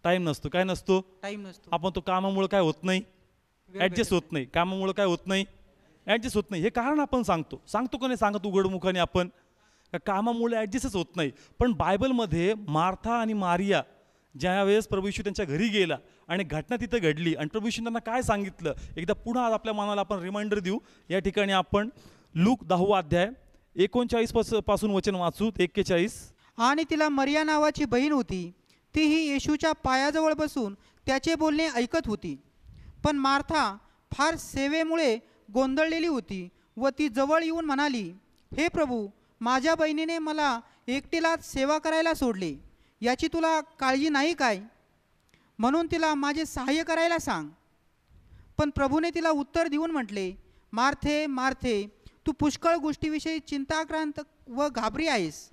टाईम नसतो. काय नसतो? टाइम नसतो. आपण तो कामामुळे काय होत नाही, ॲडजस्ट होत नाही. कामामुळे काय होत नाही, ॲडजस्ट होत नाही. हे कारण आपण सांगतो का नाही सांगत उघडमुखाने आपण का कामामुळे ॲडजस्टच होत नाही. पण बायबलमध्ये मार्था आणि मारिया ज्यावेळेस प्रभू येशू त्यांच्या घरी गेला आणि घटना तिथं घडली आणि प्रभू येशू त्यांना काय सांगितलं एकदा पुन्हा आज आपल्या मनाला आपण रिमाइंडर देऊ. या ठिकाणी आपण लूक 10 अध्याय 39 पासून वचन वाचू 41. आणि तिला मरिया नावाची बहीण होती, तीही येशूच्या पायाजवळ बसून त्याचे बोलणे ऐकत होती. पण मार्था फार सेवेमुळे गोंधळलेली होती व ती जवळ येऊन म्हणाली, हे प्रभू, माझ्या बहिणीने मला एकटीलाच सेवा करायला सोडले, याची तुला काळजी नाही काय? म्हणून तिला माझे सहाय्य करायला सांग. पण प्रभूने तिला उत्तर देऊन म्हटले, मार्थे मार्थे, तू पुष्कळ गोष्टीविषयी चिंताक्रांत व घाबरी आहेस,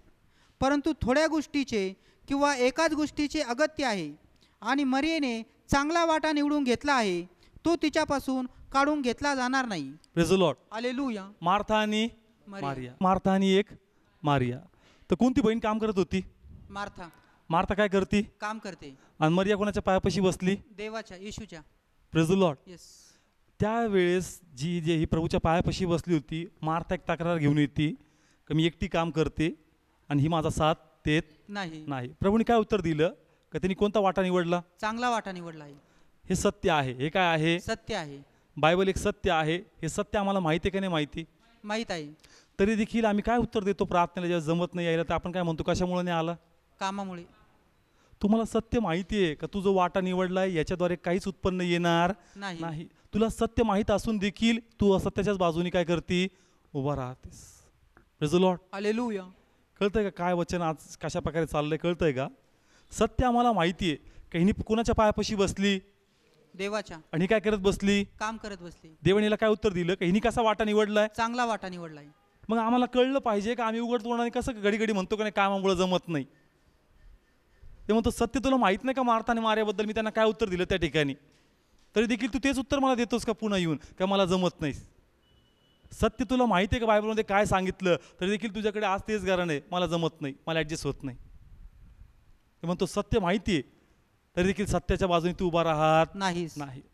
परंतु थोड्या गोष्टीचे किंवा एकाच गोष्टीचे अगत्य आहे. आणि मरियेने चांगला वाटा निवडून घेतला आहे, तो तिच्यापासून काढून घेतला जाणार नाही. Praise the Lord. Hallelujah. Martha आणि मारिया. मार्था आणि एक मारिया. तर कोणती बहीण काम करत होती? मार्था. मार्था काय करती? काम करते. आणि मरिया कोणाच्या पायापाशी बसली? देवाच्या, येशूच्या. Praise the Lord. येस. त्यावेळेस जी ही प्रभूच्या पायापाशी बसली होती, मार्था एक तक्रार घेऊन येते की मी एकटी काम करते आणि ही माझा साथ देत नाही. प्रभूने काय उत्तर दिलं का त्यांनी कोणता वाटा निवडला? चांगला वाटा निवडला आहे. हे सत्य आहे. हे काय आहे? सत्य आहे. बायबल एक सत्य आहे. हे सत्य आम्हाला माहिती आहे का नाही माहिती? माहीत आहे. तरी देखील आम्ही काय उत्तर देतो प्रार्थनेला जेव्हा जमत नाही यायला, तर आपण काय म्हणतो? कशामुळे नाही आला? कामामुळे. तुम्हाला सत्य माहिती आहे का तू जो वाटा निवडलाय याच्याद्वारे काहीच उत्पन्न येणार नाही. तुला सत्य माहीत असून देखील तू असत्याच्याच बाजूने काय करते? उभा राहतेस. Praise the Lord. हालेलुया. कळतंय का काय वचन आज कशा प्रकारे चाललंय? कळतंय का? सत्य आम्हाला माहिती आहे का हिने कोणाच्या पायापाशी बसली? देवाच्या. आणि ही काय करत बसली? काम करत बसली. देवानीला काय उत्तर दिलं का हिने कसा वाटा निवडलाय? चांगला वाटा निवडलाय. मग आम्हाला कळलं पाहिजे का आम्ही उघड तोंडाने कसं घडी घडी म्हणतो का नाही कामामुळे जमत नाही. ते म्हणतो सत्य तुला माहित नाही का मार्था आणि मार्याबद्दल मी त्यांना काय उत्तर दिलं त्या ठिकाणी? तरी देखील तू तेच उत्तर मला देतोस का पुन्हा येऊन का मला जमत नाही? सत्य तुला माहिती आहे का बायबलमध्ये काय सांगितलं तरी देखील तुझ्याकडे आज तेच कारण आहे, मला जमत नाही, मला ॲडजस्ट होत नाही. ते म्हणतो सत्य माहिती आहे तरी देखील सत्याच्या बाजूने तू उभा राहत नाही.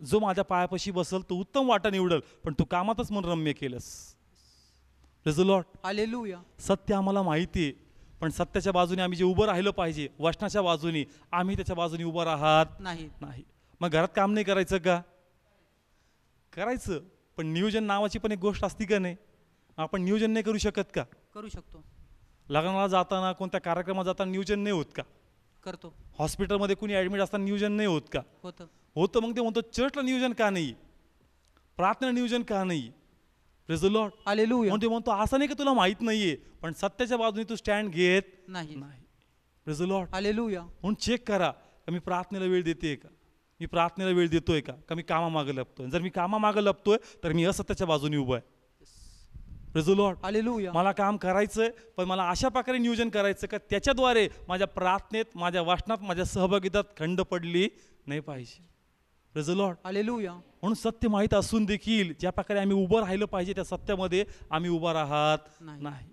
जो माझ्या पायापाशी बसल तो उत्तम वाटा निवडल, पण तू कामातच मन रम्य केलंस. Praise the Lord. हालेलुया. सत्य आम्हाला माहिती आहे पण सत्याच्या बाजूने आम्ही जे उभं राहिलं पाहिजे वचनाच्या बाजूने, आम्ही त्याच्या बाजूने उभं राहत नाही. मग घरात काम नाही करायचं का? करायचं, पण नियोजन नावाची पण एक गोष्ट असती का नाही? आपण नियोजन नाही करू शकत का? करू शकतो. लग्नाला जाताना कोणत्या कार्यक्रमात जाताना नियोजन नाही होत का? करतो. हॉस्पिटलमध्ये कुणी ॲडमिट असताना नियोजन नाही होत का? होतं. मग ते म्हणतो चर्चला नियोजन का नाही? प्रार्थना नियोजन का नाही? Praise the Lord. हालेलुया. म्हणतो असं नाही की तुला माहित नाहीये पण सत्याच्या बाजूने तू स्टँड घेत नाही. Praise the Lord. हालेलुया. म्हणून चेक करा का मी प्रार्थनेला वेळ देते का? मी प्रार्थनेला वेळ देतोय का मी कामामागं लपतोय? जर मी कामामागं लपतोय तर मी असत्याच्या बाजूने उभा आहे. Praise the Lord. हालेलुया. मला काम करायचंय पण मला अशा प्रकारे नियोजन करायचं का त्याच्याद्वारे माझ्या प्रार्थनेत, माझ्या वाचनात, माझ्या सहभागितात खंड पडली नाही पाहिजे. Praise the Lord. हालेलुया. म्हणून सत्य माहीत असून देखील ज्या प्रकारे आम्ही उभं राहिलं पाहिजे त्या सत्यामध्ये आम्ही उभं राहत नाही.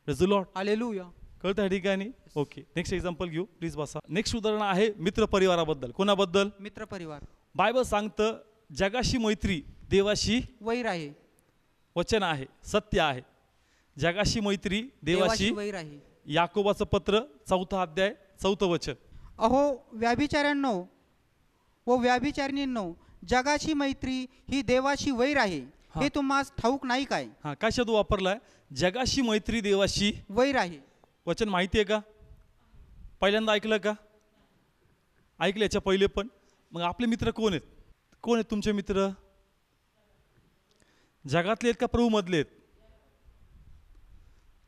Praise the Lord. हालेलुया. कळतं या ठिकाणी? ओके, नेक्स्ट एक्झाम्पल घेऊ, प्लीज बसा. नेक्स्ट उदाहरण आहे मित्र परिवाराबद्दल. कोणाबद्दल? मित्र परिवार. बायबल सांगतं जगाशी मैत्री देवाशी वैर आहे. वचन आहे, सत्य आहे. जगाशी मैत्री देवाशी वैर आहे. याकोबाचं पत्र 4 अध्याय 4 वचन. अहो व्याभिचाऱ्यांनो व व्याभिचारिणींनो, जगाची मैत्री ही देवाशी वैर आहे, हे तुम्हाला ठाऊक नाही काय? काय शब्द वापरलाय? जगाशी मैत्री देवाशी वैर आहे. वचन माहिती आहे का? पहिल्यांदा ऐकलं का? ऐकलं याच्या पहिले पण? मग आपले मित्र कोण आहेत? कोण आहेत तुमचे मित्र? जगातले आहेत का प्रभू मधले आहेत?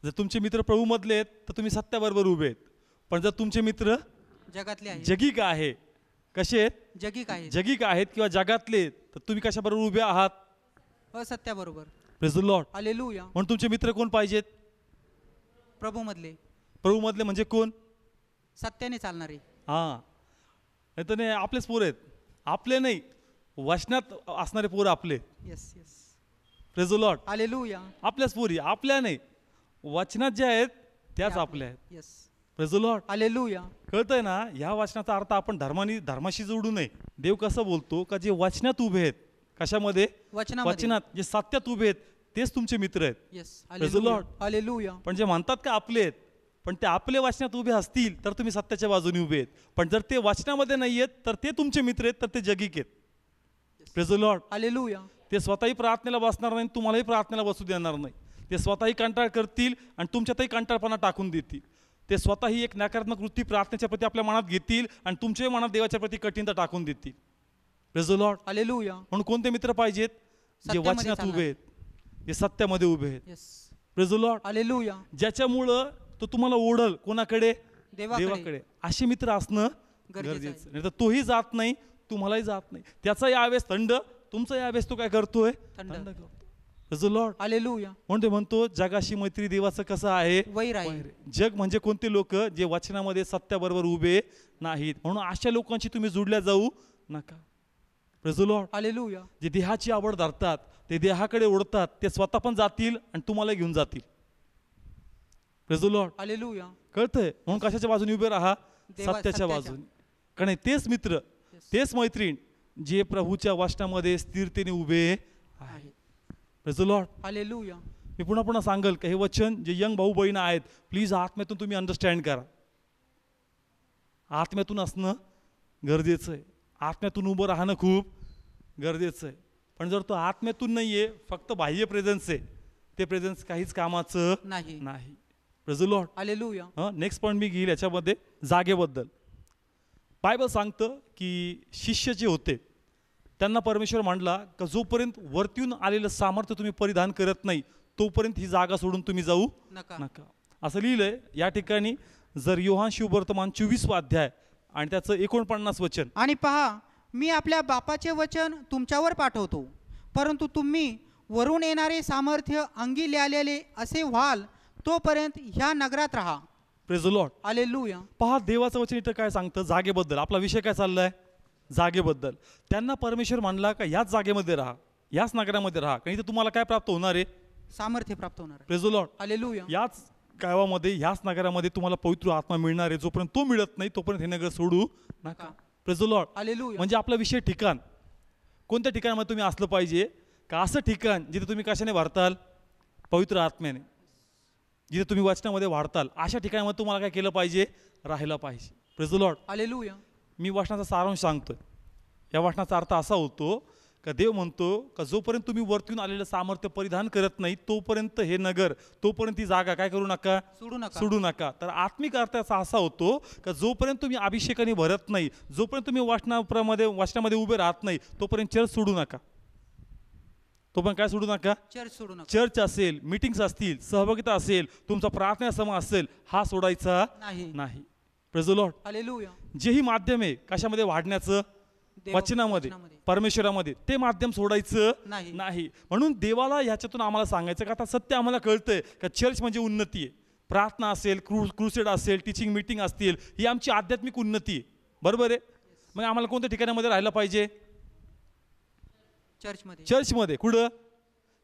जर तुमचे मित्र प्रभूमधले आहेत तर तुम्ही सत्याबरोबर उभे आहेत. पण जर तुमचे मित्र जगातले आहे, जगिक आहे, कसे आहेत? जगिक आहे, जगिक आहेत किंवा जगातले, तर तुम्ही कशाबरोबर उभे आहात? असत्याबरोबर. Praise the Lord. हालेलुया. म्हणून तुमचे मित्र कोण पाहिजेत? प्रभू मधले, प्रभूमधले म्हणजे कोण? सत्याने चालणारे. हां, नाही तर नाही आपलेच पोरं आहेत. आपले नाही, वचनात असणारे पोरं आपले. Yes yes. Praise the Lord. Hallelujah. आपल्याच पोरी, आपल्या नाही, वचनात ज्या आहेत त्याच आपल्या आहेत. Yes. Praise the Lord. Hallelujah. कळतंय ना? ह्या वचनाचा अर्थ आपण धर्माशी जोडू नये. देव कसं बोलतो का जे वचनात उभे आहेत, कशामध्ये? वचनामध्ये. वचनात, जे सत्यात उभे आहेत तेच तुमचे मित्र आहेत. Yes. Praise the Lord. Hallelujah. पण जे म्हणतात का आपले आहेत, पण ते आपले वचनात उभे असतील तर तुम्ही सत्याच्या बाजूने उभे आहेत. पण जर ते वचनामध्ये नाही आहेत तर ते तुमचे मित्र आहेत, तर ते जगिक आहेत. Praise the Lord. हालेलुया. ते स्वतःही प्रार्थनेला बसणार नाही, तुम्हालाही प्रार्थनेला बसू देणार नाही. ते स्वतःही कंटाळ करतील आणि तुमच्यातही कंटाळपणा टाकून देतील. ते स्वतःही एक नकारात्मक वृत्ती प्रार्थनेच्या प्रती आपल्या मनात घेतील आणि तुमच्याही मनात देवाच्या प्रती कठीणता टाकून देतील. Praise the Lord. हालेलुया. म्हणून कोणते मित्र पाहिजेत? जे सत्यामध्ये वचनात चालणारे. उभे आहेत, जे सत्यामध्ये उभे आहेत. Yes. Praise the Lord. Hallelujah. ज्याच्यामुळं तो तुम्हाला ओढल कोणाकडे? देवाकडे. देवाकडे. असे मित्र असणं गरजेचं गरजेचं. नाही तर तोही जात नाही, तुम्हालाही जात नाही. त्याचा यावेळेस थंड, तुमचा यावेळेस तो काय करतोय? थंड. करतो. Praise the Lord. हालेलुया. म्हणून ते म्हणतो जगाशी मैत्री देवाचं कसं आहे? वैर आहे. जग म्हणजे कोणते लोक? जे वचनामध्ये सत्याबरोबर उभे नाहीत. म्हणून अशा लोकांची तुम्ही जुडल्या जाऊ नका. Praise the Lord. हालेलुया. जे देहाची आवड धरतात, ते देहाकडे ओढतात, ते स्वतः पण जातील आणि तुम्हाला घेऊन जातील. Praise the Lord. हालेलुया. कळतंय? म्हणून कशाच्या बाजूने उभे राहा? देवा- सत्याच्या सत्याच्या. बाजूने. कारण तेच मित्र, तेच मैत्रीण जे प्रभूच्या वचनामध्ये स्थिरतेने उभे आहे. Praise the Lord. हालेलुया. मी पुन्हा पुन्हा सांगेल का हे वचन जे यंग भाऊ बहीण आहेत, प्लीज आत्म्यातून तुम्ही अंडरस्टँड करा. आत्म्यातून असणं गरजेचं आहे. आत्म्यातून उभं राहणं खूप गरजेचं आहे. पण जर तो आत्म्यातून नाहीये, फक्त बाह्य प्रेझेन्स आहे, ते प्रेझेन्स काहीच कामाचं नाही. नाही. Praise the Lord. Hallelujah. Next point मी घेईल याच्यामध्ये जागेबद्दल. बायबल सांगतं की शिष्य जे होते त्यांना परमेश्वर म्हणला का जोपर्यंत वरतून आलेलं सामर्थ्य तुम्ही परिधान करत नाही तोपर्यंत ही जागा सोडून तुम्ही जाऊ नका. नका. असं लिहिलंय या ठिकाणी. जर योहान शुभवर्तमान 24 अध्याय आणि त्याचं 49 वचन. आणि पहा, मी आपल्या बापाचे वचन तुमच्यावर पाठवतो, परंतु तुम्ही वरून येणारे सामर्थ्य अंगी ल्यालेले असे व्हाल तोपर्यंत ह्या नगरात राहा. Praise the Lord. हालेलुया. पहा देवाचं वचन इथं काय सांगतं जागेबद्दल. आपला विषय काय चाललाय? जागेबद्दल. त्यांना परमेश्वर म्हणला का याच जागेमध्ये राहा, याच नगरामध्ये राहा, कारण इथे तुम्हाला काय प्राप्त होणार आहे? सामर्थ्य प्राप्त होणार आहे. Praise the Lord. हालेलुया. याच गावामध्ये, ह्याच नगरामध्ये तुम्हाला पवित्र आत्मा मिळणार आहे. जोपर्यंत तो मिळत नाही तोपर्यंत हे नगर सोडू नका. Praise the Lord. हालेलुया. म्हणजे आपला विषय ठिकाण. कोणत्या ठिकाणामध्ये तुम्ही असलं पाहिजे? का असं ठिकाण जिथे तुम्ही कशाने वाढताल? पवित्र आत्म्याने. जिथे तुम्ही वचनामध्ये वाढताल अशा ठिकाणामध्ये तुम्हाला काय केलं पाहिजे? राहायला पाहिजे. Praise the Lord. हालेलुया. मी वचनाचा सारांश सांगतोय. या वचनाचा अर्थ असा होतो का देव म्हणतो का जोपर्यंत तुम्ही वरतून आलेलं सामर्थ्य परिधान करत नाही तोपर्यंत हे नगर, तोपर्यंत ही जागा काय करू नका? सोडू नका. सोडू नका. तर आत्मिक अर्थाचा असा होतो का जोपर्यंत तुम्ही अभिषेकाने भरत नाही, जोपर्यंत तुम्ही वचनामध्ये उभे राहत नाही तोपर्यंत चर्च सोडू नका. तो पण काय सोडू नका? चर्च सोडू नका. चर्च असेल, मीटिंग्स असतील, सहभागिता असेल, तुमचा प्रार्थना समा असेल, हा सोडायचा नाही. नाही. Praise the Lord. हालेलुया. जेही माध्यम आहे कशामध्ये वाढण्याचं? वचनामध्ये, परमेश्वरामध्ये, ते माध्यम सोडायचं नाही. नाही. म्हणून देवाला ह्याच्यातून आम्हाला सांगायचं का आता सत्य आम्हाला कळतंय का चर्च म्हणजे उन्नती आहे. प्रार्थना असेल, क्रुसेड असेल, टीचिंग मीटिंग असतील, ही आमची आध्यात्मिक उन्नती आहे. बरोबर आहे? मग आम्हाला कोणत्या ठिकाणामध्ये राहायला पाहिजे? चर्चमध्ये. चर्चमध्ये. कुठं?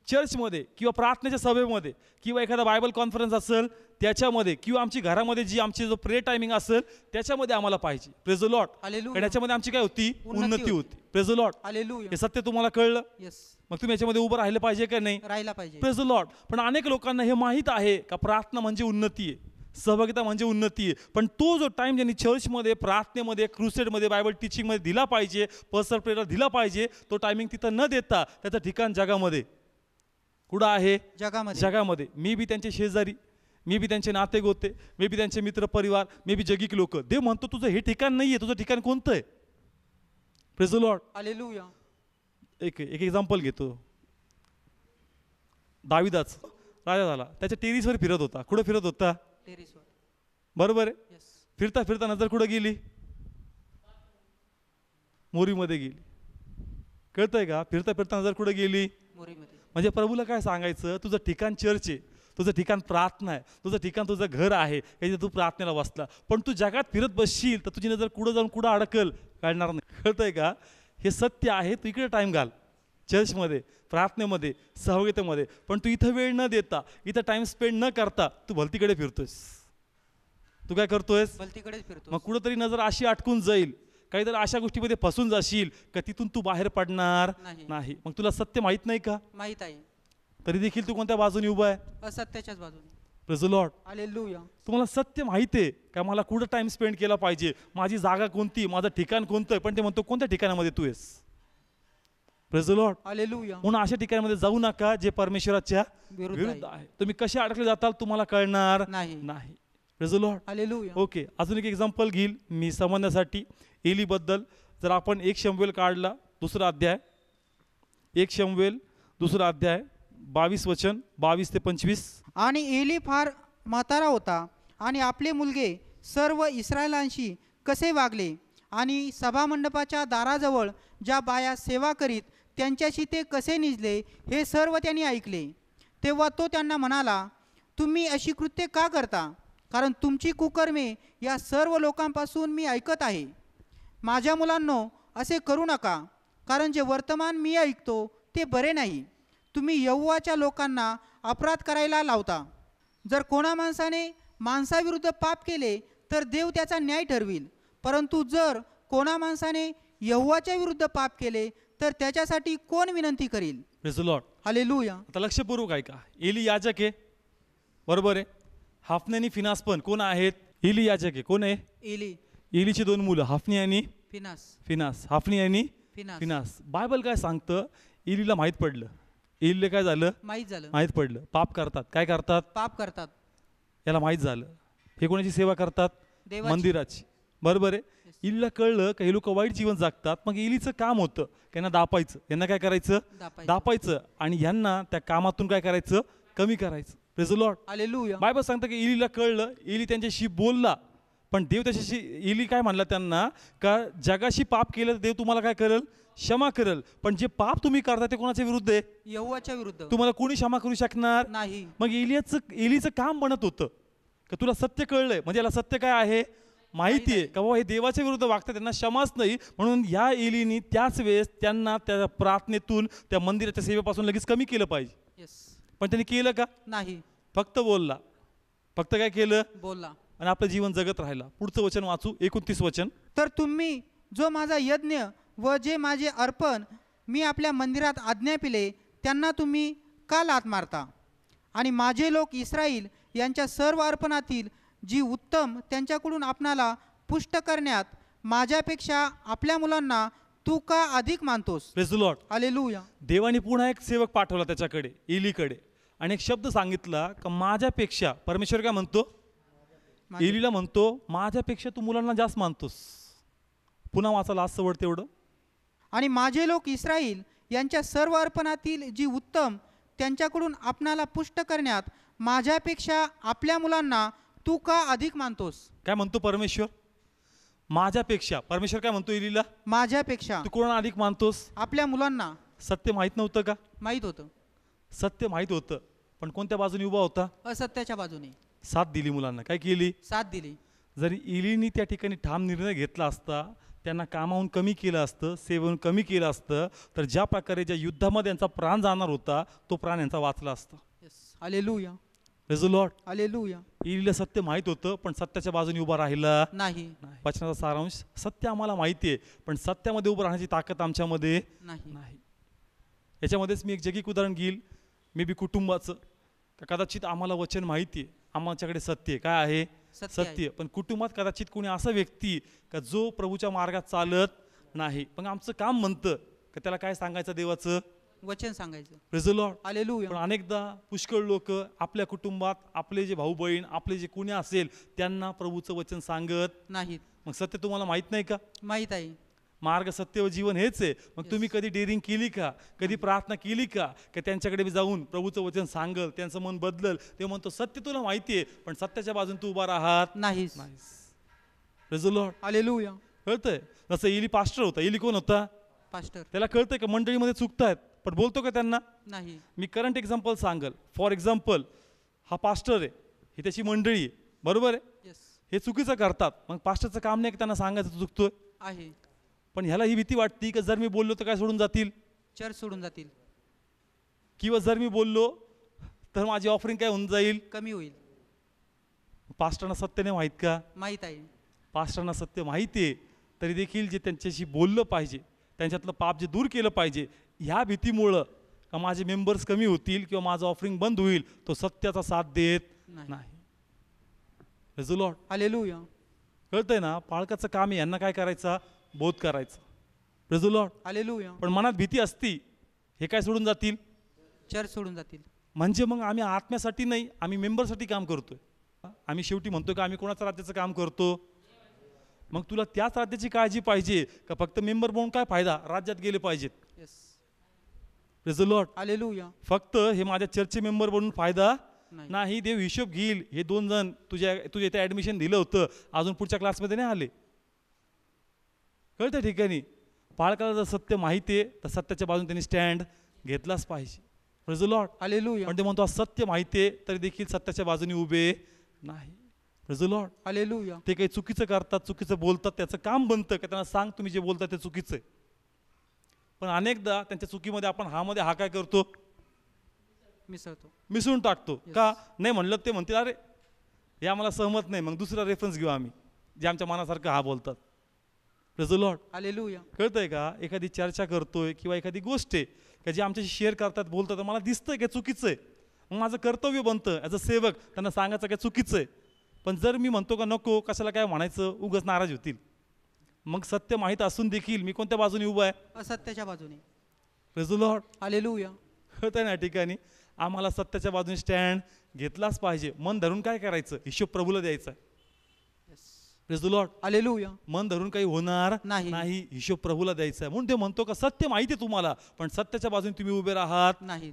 चर्चमध्ये किंवा प्रार्थनेच्या सभेमध्ये किंवा एखादा बायबल कॉन्फरन्स असेल त्याच्यामध्ये किंवा आमची घरामध्ये जी आमची जो प्रे टायमिंग असेल त्याच्यामध्ये आम्हाला पाहिजे. Praise the Lord. हालेलुया. कारण याच्यामध्ये आमची काय होती? उन्नती होती. Praise the Lord. हालेलुया. हे सत्य तुम्हाला कळलं? येस. मग तुम्ही याच्यामध्ये उभं राहिलं पाहिजे का नाही? राहायला पाहिजे. Praise the Lord. पण अनेक लोकांना हे माहीत आहे का प्रार्थना म्हणजे उन्नती आहे, सहभागिता म्हणजे उन्नती आहे. पण तो जो टाइम ज्यांनी चर्चमध्ये, प्रार्थनेमध्ये, क्रुसेडमध्ये, बायबल टीचिंगमध्ये दिला पाहिजे, पर्सनल प्रेयरला दिला पाहिजे, तो टायमिंग तिथं न देता त्याचं ठिकाण जगामध्ये. कुठं आहे? जगामध्ये. जगामध्ये. मी बी त्यांचे शेजारी, मी बी त्यांचे नाते गोते, मी बी त्यांचे मित्र परिवार, मी बी जगिक लोक. देव म्हणतो तुझं हे ठिकाण नाही आहे, तुझं ठिकाण कोणतं आहे? Praise the Lord. हालेलुया. एक एक्झाम्पल घेतो. दाविदाचं. राजा झाला, त्याच्या टेरिसवर फिरत होता. कुठं फिरत होता? टेरेसवर. बरोबर आहे. येस. फिरता फिरता नजर कुठं गेली? मोरीमध्ये गेली. कळतंय का? फिरता फिरता नजर कुठं गेली? मोरीमध्ये. म्हणजे प्रभूला काय सांगायचं, तुझं ठिकाण चर्च आहे, तुझं ठिकाण प्रार्थना आहे, तुझं ठिकाण तुझं घर आहे, जिथे तू प्रार्थनेला बसला. पण तू जगात फिरत बसशील तर तुझी नजर कुठं जाऊन कुठं अडकल कळणार नाही. कळतंय का? हे सत्य आहे. तू इकडे टाईम घाल, चर्चमध्ये, प्रार्थनेमध्ये, सहभागितेमध्ये, पण तू इथं वेळ न देता, इथं टाइम स्पेंड न करता तू भलतीकडे फिरतोयस. तू काय करतोयस? भलतीकडेच फिरतो. मग कुठंतरी नजर अशी अटकून जाईल, काहीतरी अशा गोष्टीमध्ये फसून जाशील का तिथून तू बाहेर पडणार नाही. मग तुला सत्य माहित नाही का? माहित आहे. तरी देखील तू कोणत्या बाजूने उभा आहे? असत्याच्याच बाजूने. Praise the Lord. हालेलुया. तुम्हाला सत्य माहिती आहे का मला कुठं टाइम स्पेंड केला पाहिजे, माझी जागा कोणती, माझं ठिकाण कोणतं आहे, पण ते म्हणतो कोणत्या ठिकाणामध्ये तू आहेस. Praise the Lord. हालेलुया. म्हणून अशा ठिकाणामध्ये जाऊ नका जे परमेश्वराच्या विरुद्ध आहे. तुम्ही कसे अडकले जाताल तुम्हाला कळणार नाही. Praise the Lord. Hallelujah. Okay, अजून एक एक्झाम्पल घेईल मी समजण्यासाठी एलीबद्दल. जर आपण 1 शमूएल काढला 2रा अध्याय, 1 शमूएल 2रा अध्याय 22 वचन 22 ते 25. आणि एली फार म्हातारा होता आणि आपले मुलगे सर्व इस्रायलांशी कसे वागले आणि सभामंडपाच्या दाराजवळ ज्या बाया सेवा करीत त्यांच्याशी ते कसे निजले हे सर्व त्यांनी ऐकले. तेव्हा तो त्यांना म्हणाला, तुम्ही अशी कृत्ये का करता? कारण तुमची कुकर्मे या सर्व लोकांपासून मी ऐकत आहे. माझ्या मुलांनो, असे करू नका, कारण जे वर्तमान मी ऐकतो ते बरे नाही. तुम्ही यहोवाच्या लोकांना अपराध करायला लावता. जर कोणा माणसाने माणसाविरुद्ध पाप केले तर देव त्याचा न्याय ठरविल, परंतु जर कोणा माणसाने यहोवाच्या विरुद्ध पाप केले तर त्याच्यासाठी कोण विनंती करील? Praise the Lord. हालेलुया. आता लक्षपूर्वक ऐका. एली याजक आहे, बरोबर आहे. हाफने आणि फिनास पण कोण आहेत? एली याजक आहे. कोण आहे? एली. एलीची 2 मुलं, हाफनी आणि फिनास. हाफनी आणि फिनास. बायबल काय सांगतं? एलीला माहीत पडलं. एलीला काय झालं? माहीत पडलं. पाप करतात. काय करतात? पाप करतात. याला माहीत झालं. हे कोणाची सेवा करतात? देवाची. मंदिराची. बरोबर आहे. एलीला कळलं का हे लोक वाईट जीवन जगतात. मग एलीचं काम होतं यांना दापायचं. यांना काय करायचं? दापायचं. आणि यांना त्या कामातून काय करायचं? कमी करायचं. Praise the Lord. Hallelujah. Bible सांगतं की एलीला कळलं. एली त्यांच्याशी बोलला, पण देव त्याच्याशी, एली काय म्हणला त्यांना का जगाशी पाप केलं तर देव तुम्हाला काय करेल? क्षमा करेल. पण जे पाप तुम्ही करता ते कोणाच्या विरुद्ध आहे? यहोवाच्या विरुद्ध. तुम्हाला कोणी क्षमा करू शकणार नाही. मग एलीचं काम बनत होतं का तुला सत्य कळलंय, म्हणजे याला सत्य काय आहे माहिती आहे का बाबा हे देवाच्या विरुद्ध वागतात, त्यांना क्षमाच नाही. म्हणून या एलीनी त्याच वेळेस त्यांना त्या प्रार्थनेतून त्या मंदिराच्या सेवेपासून लगेच कमी केलं पाहिजे. पण त्यांनी केलं का? नाही. फक्त बोलला. फक्त काय केलं? बोलला. आणि आपलं जीवन जगत राहिला. पुढचं वचन वाचू, 29 वचन. तर तुम्ही जो माझा यज्ञ व जे माझे अर्पण मी आपल्या मंदिरात आज्ञापिले त्यांना तुम्ही का लाथ मारता? आणि माझे लोक इस्राईल यांच्या सर्व अर्पणातील जी उत्तम त्यांच्याकडून आपणाला पुष्ट करण्यात माझ्यापेक्षा आपल्या मुलांना तू का अधिक मानतोस? Praise the Lord. हालेलुया. देवाने पुन्हा एक सेवक पाठवला त्याच्याकडे, एलीकडे, आणि एक शब्द सांगितला का माझ्यापेक्षा. परमेश्वर काय म्हणतो? एलीला म्हणतो माझ्यापेक्षा तू मुलांना जास्त मानतोस. पुन्हा वाचा लास्ट वर्ड तेवढं. आणि माझे लोक इस्राईल यांच्या सर्व अर्पणातील जी उत्तम त्यांच्याकडून आपणाला पुष्ट करण्यात माझ्यापेक्षा आपल्या मुलांना तू का अधिक मानतोस? काय म्हणतो परमेश्वर? माझ्यापेक्षा. परमेश्वर काय म्हणतो एलीला? माझ्यापेक्षा. तू कोणाला अधिक मानतोस? आपल्या मुलांना. सत्य माहित नव्हतं का? माहित होतं. सत्य माहित होतं, पण कोणत्या बाजूने उभा होता? असत्याच्या बाजूने. साथ दिली मुलांना. काय केली? साथ दिली. जरी एलीनी त्या ठिकाणी ठाम निर्णय घेतला असता, त्यांना कामाहून कमी केलं असतं, सेवेहून कमी केलं असतं, तर ज्या प्रकारे ज्या युद्धामध्ये यांचा प्राण जाणार होता तो प्राण यांचा वाचला असता. Hallelujah. Praise the Lord. Hallelujah. एलीला सत्य माहित होतं, पण सत्याच्या बाजूने उभा राहिला नाही. वचनाचा सारांश. सत्य आम्हाला माहिती आहे, पण सत्यामध्ये उभं राहण्याची ताकद आमच्यामध्ये नाही. याच्यामध्येच मी एक जगिक उदाहरण घेईल, मे बी कुटुंबाचं. कदाचित आम्हाला वचन माहिती आहे, आमच्याकडे सत्य आहे. काय आहे? सत्य. पण कुटुंबात कदाचित कोणी असा व्यक्ती का जो प्रभूच्या मार्गात चालत नाही. पण आमचं काम म्हणतं का त्याला काय सांगायचं? देवाचं वचन सांगायचं. Praise the Lord. हालेलुया. पण अनेकदा पुष्कळ लोक आपल्या कुटुंबात आपले जे भाऊ बहीण, आपले जे कोणी असेल त्यांना प्रभूचं वचन सांगत नाहीत. मग सत्य तुम्हाला माहित नाही का? माहित आहे. मार्ग सत्य व जीवन हेच आहे. मग तुम्ही कधी डेअरिंग केली का? कधी प्रार्थना केली का? की त्यांच्याकडे मी जाऊन प्रभूचं वचन सांगल, त्यांचं मन बदलल? ते म्हणतो सत्य तुला माहिती आहे, पण सत्याच्या बाजून तू उभा राहत नाहीस. Praise the Lord. हालेलुया. कळतंय? जसं एली पास्टर होता. एली कोण होता? पास्टर. त्याला कळतंय का मंडळीमध्ये चुकतायत, पण बोलतो का त्यांना? नाही. मी करंट एक्झाम्पल सांगल. फॉर एक्झाम्पल, हा पास्टर आहे, ही त्याची मंडळी आहे, बरोबर आहे? येस. हे चुकीचं करतात. मग पास्टरचं काम नाही की त्यांना सांगायचं तू चुकतोय. आहे. पण ह्याला ही भीती वाटती की जर मी बोललो तर काय सोडून जातील, चर्च सोडून जातील, किंवा जर मी बोललो तर माझी ऑफरिंग काय होऊन जाईल, कमी होईल. पास्टरना सत्य नाही माहीत का? माहीत आहे. पास्टरना सत्य माहिती आहे, तरी देखील जे त्यांच्याशी बोललं पाहिजे, त्यांच्यातलं पाप जे दूर केलं पाहिजे, ह्या भीतीमुळं का माझे मेंबर्स कमी होतील किंवा माझं ऑफरिंग बंद होईल, तो सत्याचा साथ देत नाही. Praise the Lord. हालेलुया. कळतंय ना? पाळकाचं काम आहे यांना काय करायचा? बोध करायचा. Praise the Lord. हालेलुया. पण मनात भीती असती, हे काय सोडून जातील, चर्च सोडून जातील. म्हणजे मग आम्ही आत्म्यासाठी नाही, आम्ही मेंबरसाठी काम करतोय. आम्ही शेवटी म्हणतोय का आम्ही कोणाच्या राज्याचं काम करतो? मग तुला त्याच राज्याची काळजी पाहिजे का फक्त मेंबर म्हणून काय फायदा? राज्यात गेले पाहिजेत. Yes. Praise the Lord. Hallelujah. फक्त हे माझ्या चर्चचे मेंबर बनून फायदा नाही. नाही. देव हिशोब घेईल. हे 2 जण तुझ्या इथे ऍडमिशन दिलं होतं, अजून पुढच्या क्लासमध्ये नाही आले. कळतं ठिकाणी? पाळकाला जर सत्य माहिती आहे तर सत्याच्या बाजून त्यांनी स्टँड घेतलाच पाहिजे. Praise the Lord. हालेलुया. पण ते म्हणतो सत्य माहिती आहे तरी देखील सत्याच्या बाजूने उभे नाही. Praise the Lord. हालेलुया. ते काही चुकीचं करतात, चुकीचं बोलतात, त्याचं काम बनतं का त्यांना सांग तुम्ही जे बोलता ते चुकीचं आहे. पण अनेकदा त्यांच्या चुकीमध्ये आपण हा काय करतो? मिसळतो, मिसळून टाकतो. का नाही म्हणलं ते म्हणतील अरे हे आम्हाला सहमत नाही, मग दुसरा रेफरन्स घेऊ आम्ही जे आमच्या मनासारखं हा बोलतात. Praise the Lord. हालेलुया. कळतंय का? एखादी चर्चा करतोय किंवा एखादी गोष्ट आहे का जी आमच्याशी शेअर करतात, बोलतात, मला दिसतंय काय चुकीचं आहे, मग माझं कर्तव्य बनतं ॲज अ सेवक त्यांना सांगायचं काय चुकीचं आहे. पण जर मी म्हणतो का नको, कशाला काय म्हणायचं, उगाच नाराज होतील. मग सत्य माहीत असून देखील मी कोणत्या बाजूने उभा आहे? असत्याच्या बाजूने. Praise the Lord. हालेलुया. कळतंय ना? ठिकाणी आम्हाला सत्याच्या बाजूने स्टँड घेतलाच पाहिजे. मन धरून काय करायचं? हिशोब प्रभूला द्यायचा आहे. Praise the Lord. हालेलुया. मन धरून काही होणार नाही, हिशोब प्रभूला द्यायचा आहे. म्हणून ते म्हणतो का सत्य माहिती आहे तुम्हाला, पण सत्याच्या बाजूने तुम्ही उभे राहत नाही.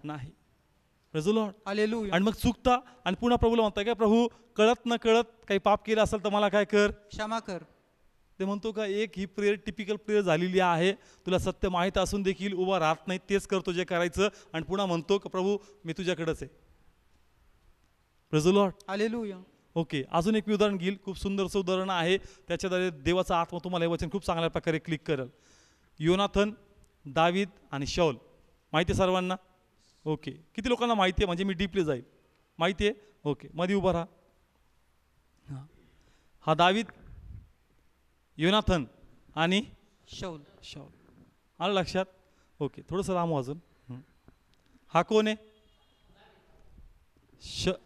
Praise the Lord. हालेलुया. आणि मग चुकता आणि पुन्हा प्रभूला म्हणताय का प्रभू कळत न कळत काही पाप केलं असेल तर मला काय कर? क्षमा कर. ते म्हणतो का एक ही प्रेयर टिपिकल प्रेयर झालेली आहे. तुला सत्य माहीत असून देखील उभा राहत नाही, तेच करतो जे करायचं, आणि पुन्हा म्हणतो का प्रभू मी तुझ्याकडेच आहे. Praise the Lord. Hallelujah. Okay. अजून एक मी उदाहरण घेईल, खूप सुंदरसं उदाहरण आहे. त्याच्याद्वारे देवाचा आत्मा तुम्हाला हे वचन खूप चांगल्या प्रकारे क्लिक करेल. योनाथन, दावीद आणि शाऊल माहिती आहे सर्वांना? ओके. किती लोकांना माहिती आहे? म्हणजे मी डीपली जाईल. माहिती आहे? ओके. मध्ये उभा राहा. हा दावीद, योनाथन आणि शाऊल. आलं लक्षात? ओके. थोडंसं लांब अजून. हा कोण आहे?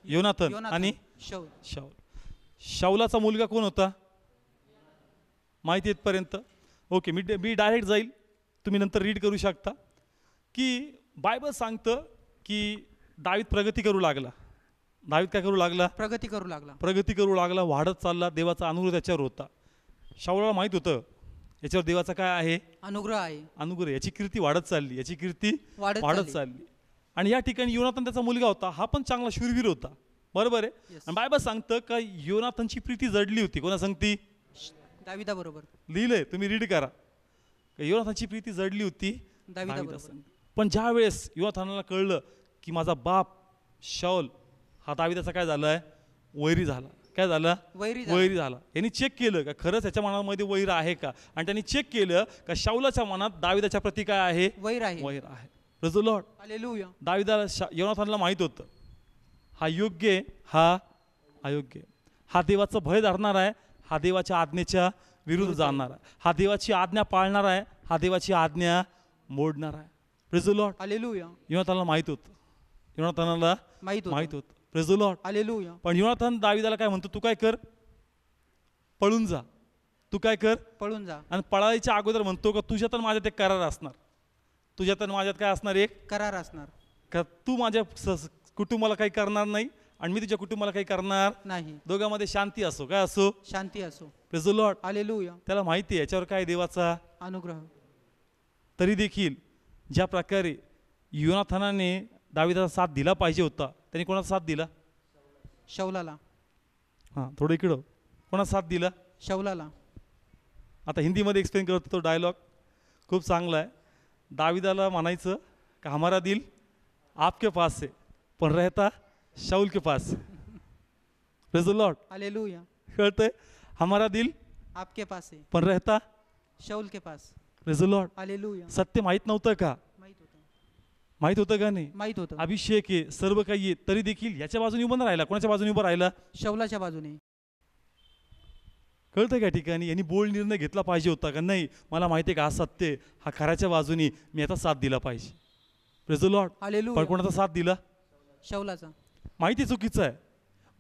योनाथन आणि शाऊल. शाऊलाचा मुलगा कोण होता? माहिती येतपर्यंत? ओके. मी डायरेक्ट जाईल, तुम्ही नंतर रीड करू शकता. की बायबल सांगतं की दावीद प्रगती करू लागला. दावीद काय करू लागला? प्रगती करू लागला, वाढत चालला. देवाचा अनुग्रह त्याच्यावर होता. शाऊलाला माहित होतं याच्यावर देवाचा काय आहे? अनुग्रह आहे. अनुग्रह. याची कीर्ती वाढत चालली, याची कीर्ती वाढत चालली. आणि या ठिकाणी योनाथन त्याचा मुलगा होता, हा पण चांगला शूरवीर होता, बरोबर आहे? आणि बायबल सांगतं का योनाथनची प्रीती जडली होती. कोणा सांगती? दाविदाबरोबर. लिहिलंय, तुम्ही रीड करा. योनाथनची प्रीती जडली होती दाविदाबरोबर. पण ज्या वेळेस योनाथनाला कळलं की माझा बाप शाऊल हा दाविदाचा काय झालाय? वैरी झाला. काय झाला? वैरी झाला. यांनी चेक केलं का खरंच याच्या मनामध्ये वैर आहे का, आणि त्यांनी चेक केलं का शाऊलाच्या मनात दाविदाच्या प्रती काय आहे? वैर आहे. Praise the Lord. हालेलुया. दाविदाला योनाथनला माहित होतं हा योग्य आहे, हा अयोग्य आहे. हा देवाचं भय धरणार आहे, हा देवाच्या आज्ञेच्या विरुद्ध जाणार आहे. हा देवाची आज्ञा पाळणार आहे, हा देवाची आज्ञा मोडणार आहे. Praise the Lord. हालेलुया. योनाथनला माहित होतं. योनाथनाला माहित होतं. Praise the Lord. हालेलुया. पण योनाथन दाविदाला काय म्हणतो? तू काय कर? पळून जा. तू काय कर? पळून जा. आणि पळायच्या अगोदर म्हणतो का तुझ्यात आणि माझ्यात एक करार असणार. तुझ्यात आणि माझ्यात काय असणार? एक करार असणार. का तू माझ्या कुटुंबाला काही करणार नाही आणि मी तुझ्या कुटुंबाला काही करणार नाही. दोघांमध्ये शांती असो. काय असो? शांती असो. Praise the Lord. हालेलुया. त्याला माहिती आहे याच्यावर काय देवाचा अनुग्रह. तरी देखील ज्या प्रकारे योनाथानाने दाविदाचा साथ दिला पाहिजे होता, त्यांनी कोणाचा साथ दिला? शौलाला. हां, थोडं इकडं. कोणाचा साथ दिला? शौलाला. आता हिंदीमध्ये एक्सप्लेन करतो तो डायलॉग, खूप चांगला आहे. दाविदाला म्हणायचं का हमारा दिल आपके पास है पण रहता शाऊल के पास. Praise the Lord. हालेलुया. कळतंय? हमारा दिल आपके पास है पण रहता शाऊल के पास. Praise the Lord. हालेलुया. सत्य माहीत नव्हतं का? माहित होतं. माहीत होतं का नाही? माहित होतं. अभिषेक आहे, सर्व काही आहे, तरी देखील याच्या बाजूने उभं राहिला. कोणाच्या बाजूने उभं राहिला? शौलाच्या बाजूने. कळतं का ठिकाणी? यांनी बोल्ड निर्णय घेतला पाहिजे होता का नाही? मला माहिती आहे का हा सत्य आहे, हा खऱ्याच्या बाजूने मी आता साथ दिला पाहिजे. Praise the Lord. पण हालेलुया. कोणाचा साथ दिला? शौलाचा. माहिती चुकीचं आहे,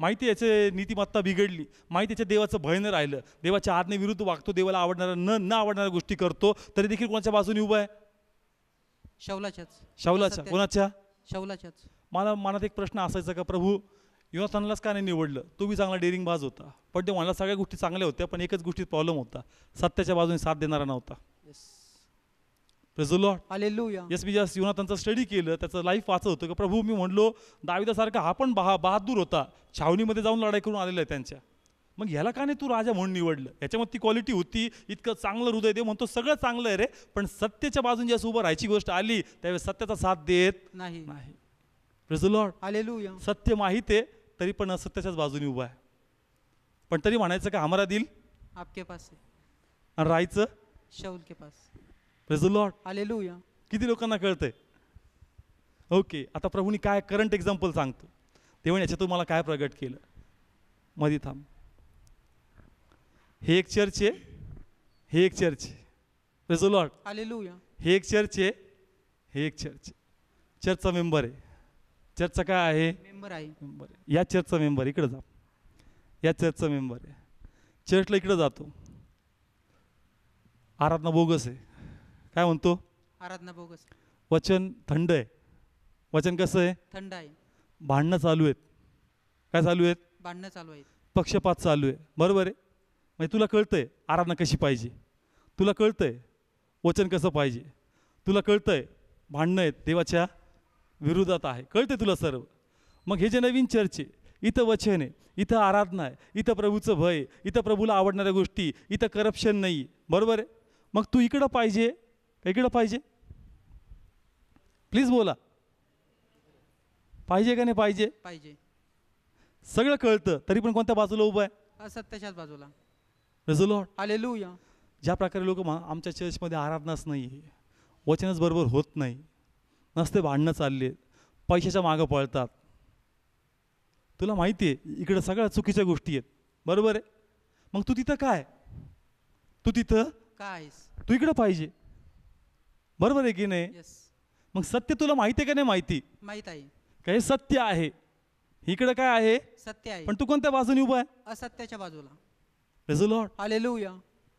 माहिती याचे नीतिमत्ता बिघडली, माहिती याच्या देवाचं भय न राहिलं, देवाच्या आज्ञेविरुद्ध वागतो, देवाला आवडणाऱ्या न आवडणाऱ्या गोष्टी करतो, तरी देखील कोणाच्या बाजूने उभा आहे? शौलाच्याच. शाऊलाच्या. कोणाच्या? शौलाच्याच. मला मनात एक प्रश्न असायचा का प्रभू योनाथानलाच का नाही निवडलं? तो बी चांगला डेअरिंग बाज होता, पण ते मला सगळ्या गोष्टी चांगल्या होत्या, पण एकच गोष्टीत प्रॉब्लेम होता, सत्याच्या बाजूने साथ देणारा नव्हता. Praise the Lord. Hallelujah. Yes, मी जास्त योनाथानचा स्टडी केलं, त्याचं लाईफ वाचत होतं का प्रभू मी म्हणलो दाविदासारखा हा पण बहादूर होता, छावणीमध्ये जाऊन लढाई करून आलेला आहे त्यांच्या, मग ह्याला का नाही तू राजा म्हणून निवडलं? याच्यामध्ये ती क्वालिटी होती, इतकं चांगलं हृदय दे म्हणतो, सगळं चांगलं आहे रे, पण सत्याच्या बाजूने ज्यास उभं राहायची गोष्ट आली त्यावेळेस सत्याचा साथ देत नाही. नाही. Praise the Lord. हालेलुया. सत्य माहीत आहे तरी पण असत्याच्याच बाजूने उभा आहे, पण तरी म्हणायचं का हमारा दिल आपके पास है आणि राहायचं शाऊल के पास. Praise the Lord. हालेलुया. किती लोकांना कळतंय? ओके, आता प्रभूंनी काय करंट एक्झाम्पल सांगतो, तेव्हा याच्यातून मला काय प्रगट केलं. मध्ये थांब. हे एक चर्च आहे, हे एक चर्च आहे. Praise the Lord. हालेलुया. हे एक चर्च आहे, हे एक चर्च आहे. चर्चचा मेंबर आहे. चर्चचा काय आहे? मेंबर आहे. मेंबर आहे. या चर्चचा मेंबर इकडे जा. या चर्चचा मेंबर आहे. चर्चला इकडे जातो, आराधना बोगस आहे. काय म्हणतो? आराधना बोगस. वचन थंड आहे. वचन कसं आहे? थंड आहे. भांडणं चालू आहेत. काय चालू आहेत? भांडणं चालू आहेत. पक्षपात चालू आहे. बरोबर आहे? म्हणजे तुला कळतंय आराधना कशी पाहिजे, तुला कळतंय वचन कसं पाहिजे, तुला कळतंय भांडणं आहेत देवाच्या विरोधात आहे, कळतंय तुला सर्व. मग हे जे नवीन चर्च आहे, इथं वचन आहे, इथं आराधना आहे, इथं प्रभूचं भय आहे, इथं प्रभूला आवडणाऱ्या गोष्टी, इथं करप्शन नाही. बरोबर आहे? मग तू इकडं पाहिजे का इकडं पाहिजे? प्लीज बोला. पाहिजे का नाही पाहिजे? पाहिजे. सगळं कळतं तरी पण कोणत्या बाजूला उभं आहे? असत्याच्याच बाजूला. Praise the Lord. हालेलुया. ज्या प्रकारे लोक आमच्या चर्चमध्ये आराधनाच नाही आहे, वचनच बरोबर होत नाही, नसते भांडणं चालले, पैशाच्या मागं पळतात. तुला माहिती आहे इकडं सगळ्या चुकीच्या गोष्टी आहेत. बरोबर आहे? मग तू तिथं काय? तू तिथं काय आहेस? तू इकडं पाहिजे. बरोबर आहे की नाही? यस. मग सत्य तुला माहिती आहे का नाही माहिती? माहित आहे. का हे सत्य आहे, इकडं काय आहे? सत्य आहे. पण तू कोणत्या बाजूने उभा आहे? असत्याच्या बाजूला. Praise the Lord. हालेलुया.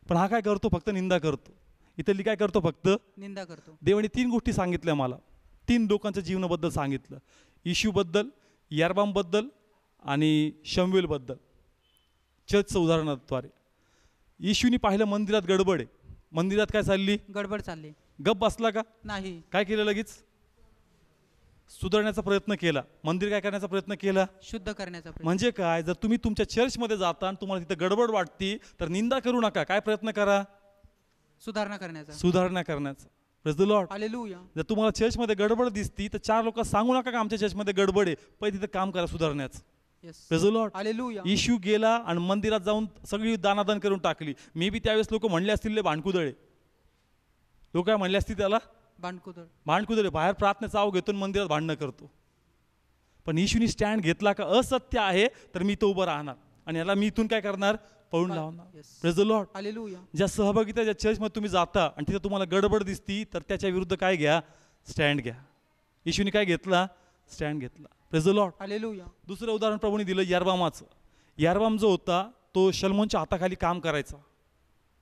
पण हा काय करतो? फक्त निंदा करतो. इथली काय करतो? फक्त निंदा करतो. देवाने 3 गोष्टी सांगितल्या मला, 3 लोकांच्या जीवनाबद्दल सांगितलं, येशूबद्दल, यारबामबद्दल आणि शमूएलबद्दल. चर्चचं उदाहरणाद्वारे येशूनी पाहिलं मंदिरात गडबड आहे. मंदिरात काय चालली? गडबड चालली. गप बसला का? नाही. काय केलं? लगेच सुधारण्याचा प्रयत्न केला. मंदिर काय करण्याचा प्रयत्न केला? शुद्ध करण्याचा प्रयत्न. म्हणजे काय? जर तुम्ही तुमच्या चर्चमध्ये जाता आणि तुम्हाला तिथं गडबड वाटती तर निंदा करू नका. काय प्रयत्न करा? सुधारणा करण्याचा. सुधारणा करण्याचा. Praise the Lord. हालेलुया. जर तुम्हाला चर्चमध्ये गडबड दिसती तर 4 लोक सांगू नका का आमच्या चर्चमध्ये गडबड आहे, पहिले तिथं काम करा सुधारण्याचं. Yes. Praise the Lord. Hallelujah. Yeshu गेला आणि मंदिरात जाऊन सगळी दानादान करून टाकली. मे बी त्यावेळेस लोक म्हणले असतील ले भांडकुदळे. लोक काय म्हणले असतील त्याला? भांडकुदळ. भांडकुदळे. बाहेर प्रार्थनेचा आव घेतो मंदिरात भांडणं करतो. पण येशूनी स्टँड घेतला का असत्य आहे तर मी तो उभं राहणार आणि याला मी इथून काय करणार? पळून लावणार. Praise the Lord. हालेलुया. ज्या सहभागिता ज्या चर्चमध्ये तुम्ही जाता आणि तिथं तुम्हाला गडबड दिसती तर त्याच्या विरुद्ध काय घ्या? स्टँड घ्या. येशूनी काय घेतला? स्टँड घेतला. Praise the Lord. हालेलुया. दुसरं उदाहरण प्रभूने दिलं यारबामाचं. यारबाम जो होता तो शलमोनच्या हाताखाली काम करायचा.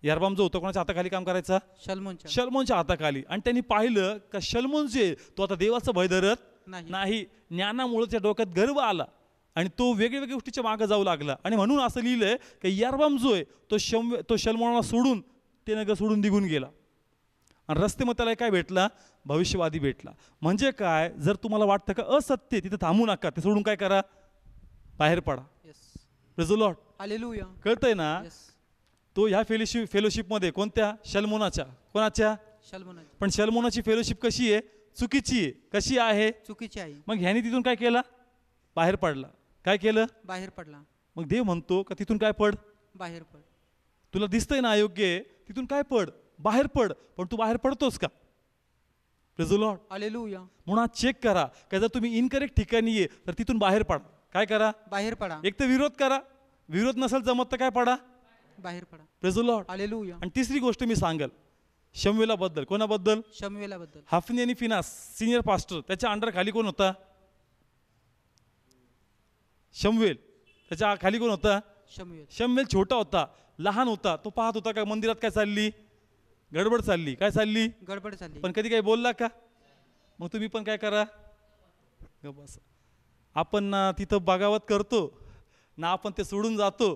यारबाम जो होता कोणाच्या हाताखाली काम करायचा? शलमोनच्या. शलमोनच्या हाताखाली. आणि त्यांनी पाहिलं का शलमोन जे तो आता देवाचं भय धरत नाही. ज्ञानामुळे त्या डोक्यात गर्व आला आणि तो वेगळ्या गोष्टीच्या मागे जाऊ लागला. आणि म्हणून असं लिहिलंय की यारबाम जो आहे तो शलमोनाला सोडून ते नगर सोडून निघून गेला. आणि रस्त्यामध्ये त्याला काय भेटला? भविष्यवादी भेटला. म्हणजे काय, जर तुम्हाला वाटतं का असत्य आहे, तिथे थांबू नका, ते सोडून काय करा? बाहेर पडा. Praise the Lord. हालेलुया. कळतंय ना? येस. तो ह्या फेलोशिपमध्ये कोणत्या? शलमोनाच्या. कोणाच्या? शल्मोनाची. पण शलमोनाची फेलोशिप कशी आहे? चुकीची आहे. कशी आहे? चुकीची आहे. मग ह्याने तिथून काय केलं? बाहेर पडला. काय केलं? बाहेर पडला. मग देव म्हणतो का तिथून काय पड? बाहेर पड. तुला दिसतंय ना अयोग्य आहे, तिथून काय पड? बाहेर पड. पण तू बाहेर पडतोस का? Praise the Lord. हालेलुया. म्हणून आज चेक करा का जर तुम्ही इनकरेक्ट ठिकाणी आहे तर तिथून बाहेर पडा. काय करा? बाहेर पडा. एक तर विरोध करा, विरोध नसेल जमत तर काय पडा? बाहेर पडा. Praise the Lord. हालेलुया. आणि तिसरी गोष्ट मी सांगेल शमूएलाबद्दल. कोणाबद्दल? शमूएलाबद्दल. हाफनी आणि फिनास सिनियर पास्टर, त्याच्या अंडर खाली कोण होता? शमूएल. त्याच्या खाली कोण होता? शमूएल. शमूएल छोटा होता, लहान होता. तो पाहत होता का मंदिरात काय चालली? गडबड चालली. काय चालली? गडबड झाली. पण कधी काही बोलला का? मग तुम्ही पण काय करा? गप्प बसा. आपण ना तिथं बगावत करतो ना, आपण ते सोडून जातो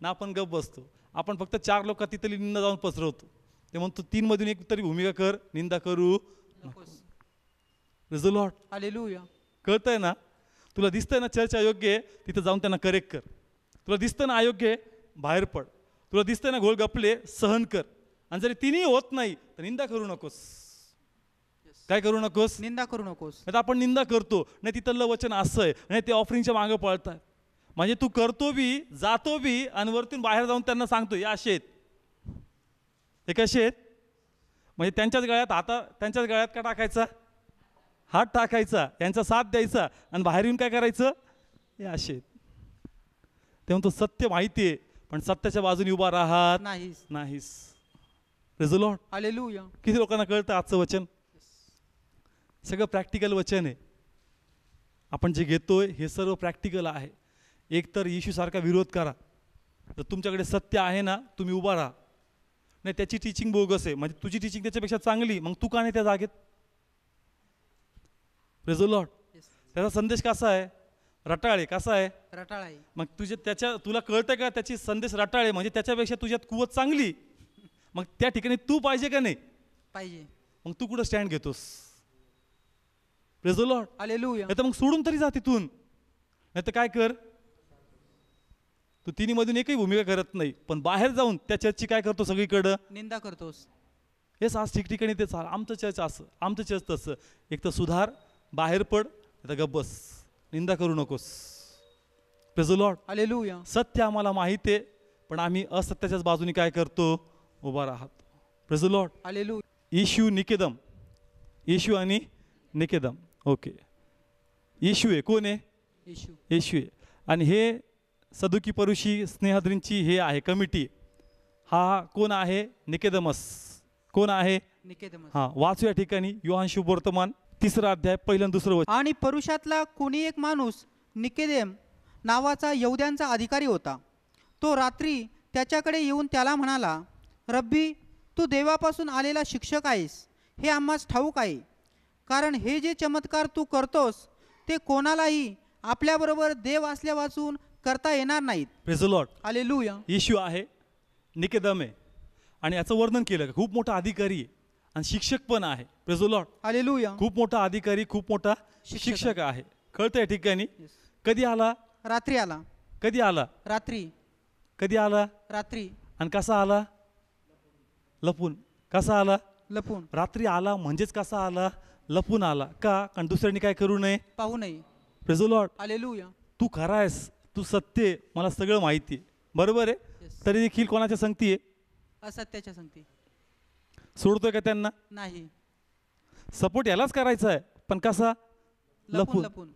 ना, आपण गप बसतो. आपण फक्त 4 लोक तिथली निंदा जाऊन पसरवतो. ते म्हणतो 3 मधून एक तरी भूमिका कर, निंदा करू नकोस. Praise the Lord. हालेलुया. कळतंय ना? तुला दिसतंय ना चर्च अयोग्य आहे, तिथं जाऊन त्यांना करेक्ट कर. तुला दिसतं ना अयोग्य आहे, बाहेर पड. तुला दिसतंय ना घोळ गपले, सहन कर. आणि जरी तिन्ही होत नाही तर निंदा करू नकोस. काय करू नकोस? निंदा करू नकोस. नाही तर आपण निंदा करतो, नाही तिथलं वचन असं आहे, नाही ते ऑफरिंगच्या मागं पळतात. म्हणजे तू करतो बी, जातो बी, आणि वरतून बाहेर जाऊन त्यांना सांगतो या असे आहेत. हे कसे आहेत? म्हणजे त्यांच्याच गळ्यात का टाकायचा? हात टाकायचा, यांचा साथ द्यायचा, आणि बाहेर येऊन काय करायचं? हे असे आहेत. ते म्हणतो सत्य माहिती आहे, पण सत्याच्या बाजूने उभा राहत नाहीस. Praise the Lord. हालेलुया. किती लोकांना कळतं आजचं वचन? सगळं प्रॅक्टिकल वचन आहे. आपण जे घेतोय हे सर्व प्रॅक्टिकल आहे. एकतर येशूसारखा विरोध करा. जर तुमच्याकडे सत्य आहे ना, तुम्ही उभा राहा. नाही त्याची टीचिंग बोगस आहे, म्हणजे तुझी टीचिंग त्याच्यापेक्षा चांगली, मग तू का नाही त्या जागेत? Praise the Lord. त्याचा संदेश कसा आहे? रटाळे. कसा आहे? रटाळ आहे. मग तुला कळतं का त्याची संदेश रटाळे म्हणजे त्याच्यापेक्षा तुझ्यात कुवत चांगली? मग त्या ठिकाणी तू पाहिजे का नाही? पाहिजे. मग तू कुठं स्टँड घेतोस? Praise the Lord. हालेलुया. नाही तर मग सोडून तरी जा तिथून. नाही तर काय कर? तू तिन्ही मधून एकही भूमिका करत नाही, पण बाहेर जाऊन त्या चर्चची काय करतो? सगळीकडं निंदा करतोस. हेच आज ठिकठिकाणी ते चाल. आमचं चर्च असं, आमचं चर्च तसं. एक तर सुधार, बाहेर पड, नाही तर गप्प बस, निंदा करू नकोस. Praise the Lord. हालेलुया. सत्य आम्हाला माहिती आहे, पण आम्ही असत्याच्याच बाजूने काय करतो? उभा राहतो. Praise the Lord. हालेलुया. येशू आणि निकेदम. ओके. येशू आहे. कोण आहे? येशू आहे. आणि हे सदुकी परुषी स्नेहद्रींची हे आहे कमिटी. हा कोण आहे? निकेदमस. कोण आहे? निकेदेमस. हा, वाचू या ठिकाणी योहान शुभवर्तमान 3 अध्याय 1 आणि 2 वचन. आणि परुषातला कोणी एक माणूस निकेदेम नावाचा यहुद्यांचा अधिकारी होता. तो रात्री त्याच्याकडे येऊन त्याला म्हणाला, रब्बी, तू देवापासून आलेला शिक्षक आहेस, हे आम्हास ठाऊक आहे. कारण हे जे चमत्कार तू करतोस ते कोणालाही आपल्याबरोबर देव असल्या वाचून करता येणार नाहीत. Praise the Lord. हालेलुया. येशू आहे, निकेदम आहे, आणि याचं वर्णन केलं. खूप मोठा अधिकारी आहे आणि शिक्षक पण आहे. Praise the Lord. हालेलुया. खूप मोठा अधिकारी, खूप मोठा शिक्षक आहे. कळतं या ठिकाणी? कधी आला? रात्री आला. कधी आला? रात्री. कधी आला? रात्री. आणि कसा आला? लपून. कसा आला? लपून. रात्री आला म्हणजेच कसा आला? लपून आला. का? कारण दुसऱ्यांनी काय करू नये? पाहू नये. Praise the Lord. हालेलुया. तू खरा आहेस, तू सत्य आहे, मला सगळं माहिती आहे, बरोबर आहे. Yes. तरी देखील कोणाच्या संगती आहे? असत्याच्या संगती. सोडतोय का त्यांना? नाही. सपोर्ट यालाच करायचा आहे, पण कसा? लपून. लपून.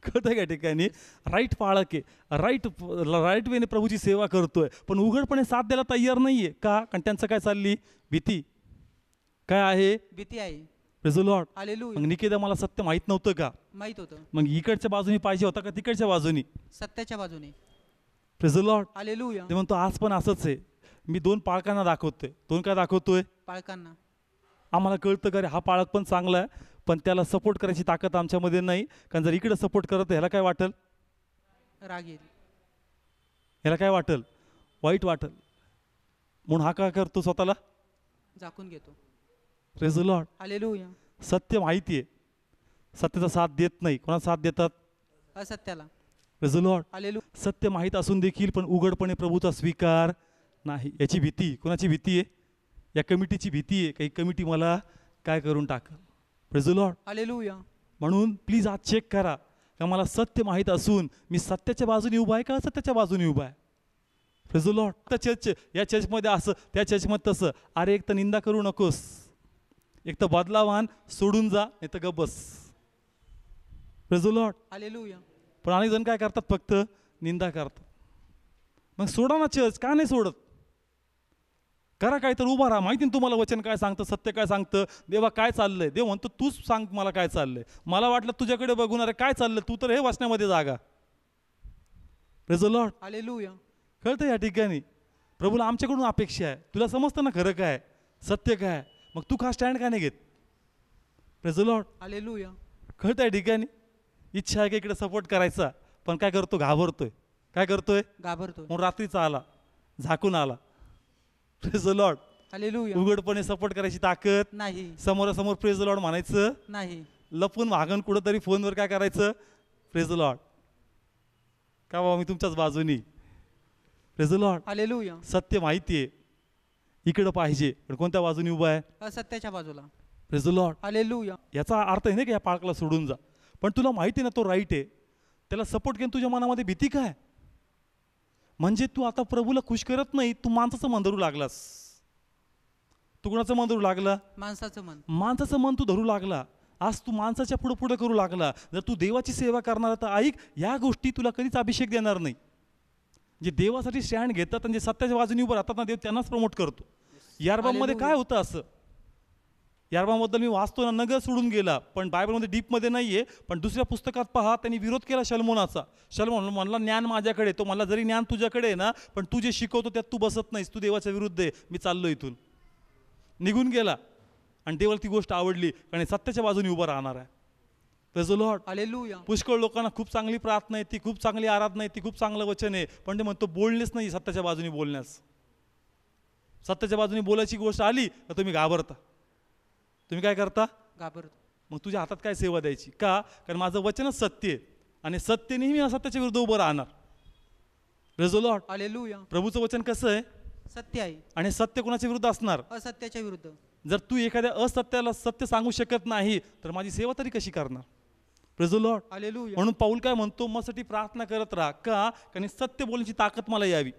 कळतंय का ठिकाणी? राईट पाळक आहे, राईट वेने प्रभूची सेवा करतोय, पण उघडपणे साथ द्यायला तयार नाहीये. का? कारण त्यांचं काय चालली? भीती. काय आहे? भीती आहे. Praise the Lord. हालेलुया. मग निकेदेमाला सत्य माहित नव्हतं का? माहित होतं. मग इकडच्या बाजूनी पाहिजे होता का तिकडच्या बाजूनी? सत्याच्या बाजूने. Praise the Lord. हालेलुया. ते म्हणतो आज पण असंच आहे. मी 2 पाळकांना दाखवतोय. 2 काय दाखवतोय? पाळकांना. आम्हाला कळतं का रे हा पाळक पण चांगला आहे, पण त्याला सपोर्ट करायची ताकद आमच्यामध्ये नाही. कारण जर इकडे सपोर्ट करत ह्याला काय वाटेल? राग येईल. ह्याला काय वाटेल? वाईट वाटेल. म्हणून हा काय करतो? स्वतःला झाकून घेतो. Praise the Lord. हालेलुया. सत्य माहिती आहे, सत्याचा साथ देत नाही. कोणाला साथ देतात? असत्याला. Praise the Lord. हालेलुया. सत्य माहीत असून देखील पण उघडपणे प्रभूचा स्वीकार नाही. याची भीती, कोणाची भीती आहे? या कमिटीची भीती आहे. काही कमिटी मला काय करून टाकल. Praise the Lord. हालेलुया. म्हणून प्लीज आज चेक करा का मला सत्य माहीत असून मी सत्याच्या बाजूने उभा आहे का सत्याच्या बाजूने उभा आहे. Praise the Lord. त्या चर्च, या चर्चमध्ये असं, त्या चर्चमध्ये तसं. अरे एक तर निंदा करू नकोस, एक तर बदलावान सोडून जा, नाही तर गप बस. Praise the Lord. हालेलुया. पण अनेक जण काय करतात? फक्त निंदा करतात. मग सोडा ना चर्च, का नाही सोडत? करा काय तर उभा राहा. माहिती ना तुम्हाला वचन काय सांगतं, सत्य काय सांगतं, देवा काय चाललंय. देव म्हणतो तूच सांग मला काय चाललंय. मला वाटलं तुझ्याकडे बघून अरे काय चाललंय, तू तर हे वाचण्यामध्ये जागा. Praise the Lord. हालेलुया. कळतं या ठिकाणी प्रभूला आमच्याकडून अपेक्षा आहे. तुला समजतं ना खरं काय, सत्य काय, मग तू का स्टँड का नाही घेत? Praise the Lord. हालेलुया. कळतं या ठिकाणी इच्छा आहे की इकडे सपोर्ट करायचा, पण काय करतो? घाबरतोय. काय करतोय? घाबरतो. म्हणून रात्रीचा आला, झाकून आला. Praise the Lord. हालेलुया. उघडपणे सपोर्ट करायची ताकद नाही. समोरासमोर प्रेज द लॉर्ड म्हणायचं नाही. लपून मागून कुठंतरी फोनवर काय करायचं? Praise the Lord. का बाबा मी तुमच्याच बाजूनी. Praise the Lord. हालेलुया. सत्य माहिती आहे, इकडं पाहिजे, पण कोणत्या बाजूने उभा आहे? असत्याच्या बाजूला. Praise the Lord. हालेलुया. याचा अर्थ आहे ना की या पाळकला सोडून जा, पण तुला माहिती आहे ना तो राईट आहे, त्याला सपोर्ट घेऊन तुझ्या मनामध्ये भीती काय? म्हणजे तू आता प्रभूला खुश करत नाही, तू माणसाचं मन धरू लागलास. तू कोणाचं मन धरू लागला? माणसाचं मन. माणसाचं मन तू धरू लागला. आज तू माणसाच्या पुढे पुढे करू लागला. जर तू देवाची सेवा करणार तर ऐक, या गोष्टी तुला कधीच अभिषेक देणार नाही. जे देवासाठी स्टँड घेतात आणि जे सत्याच्या बाजूने उभं राहतात ना, देव त्यांनाच प्रमोट करतो. यारबामध्ये काय होतं असं? यारबाबद्दल मी वाचतो ना, नगर सोडून गेला, पण बायबलमध्ये डीपमध्ये नाही आहे, पण दुसऱ्या पुस्तकात पहा त्यांनी विरोध केला शलमोनाचा. शलमोन म्हणला ज्ञान माझ्याकडे. तो म्हणला जरी ज्ञान तुझ्याकडे आहे ना, पण तू जे शिकवतो त्यात तू बसत नाहीस, तू देवाच्या विरुद्ध आहे, मी चाललो इथून. निघून गेला आणि देवाला ती गोष्ट आवडली, कारण सत्याच्या बाजूने उभं राहणार आहे. Praise the Lord. हालेलुया. पुष्कळ लोकांना खूप चांगली प्रार्थना आहे, ती खूप चांगली आराधना आहे, ती खूप चांगलं वचन आहे, पण ते म्हणतो बोलणेच नाही सत्याच्या बाजूने बोलण्यास. सत्याच्या बाजूने बोलायची गोष्ट आली तर तुम्ही घाबरता. तुम्ही काय करता? घाबरतो. मग तुझ्या हातात काय सेवा द्यायची? का? कारण माझं वचनच सत्य आहे आणि सत्य नेहमी असत्याच्या विरुद्ध उभं राहणार. Praise the Lord. हालेलुया. प्रभूचं वचन कसं आहे? सत्य आहे. आणि सत्य कोणाच्या विरुद्ध असणार? असत्याच्या विरुद्ध. जर तू एखाद्या असत्याला सत्य सांगू शकत नाही तर माझी सेवा तरी कशी करणार? Praise the Lord. हालेलुया. म्हणून पाऊल काय म्हणतो? माझ्यासाठी प्रार्थना करत राहा. का? कारण सत्य बोलण्याची ताकद मला यावी.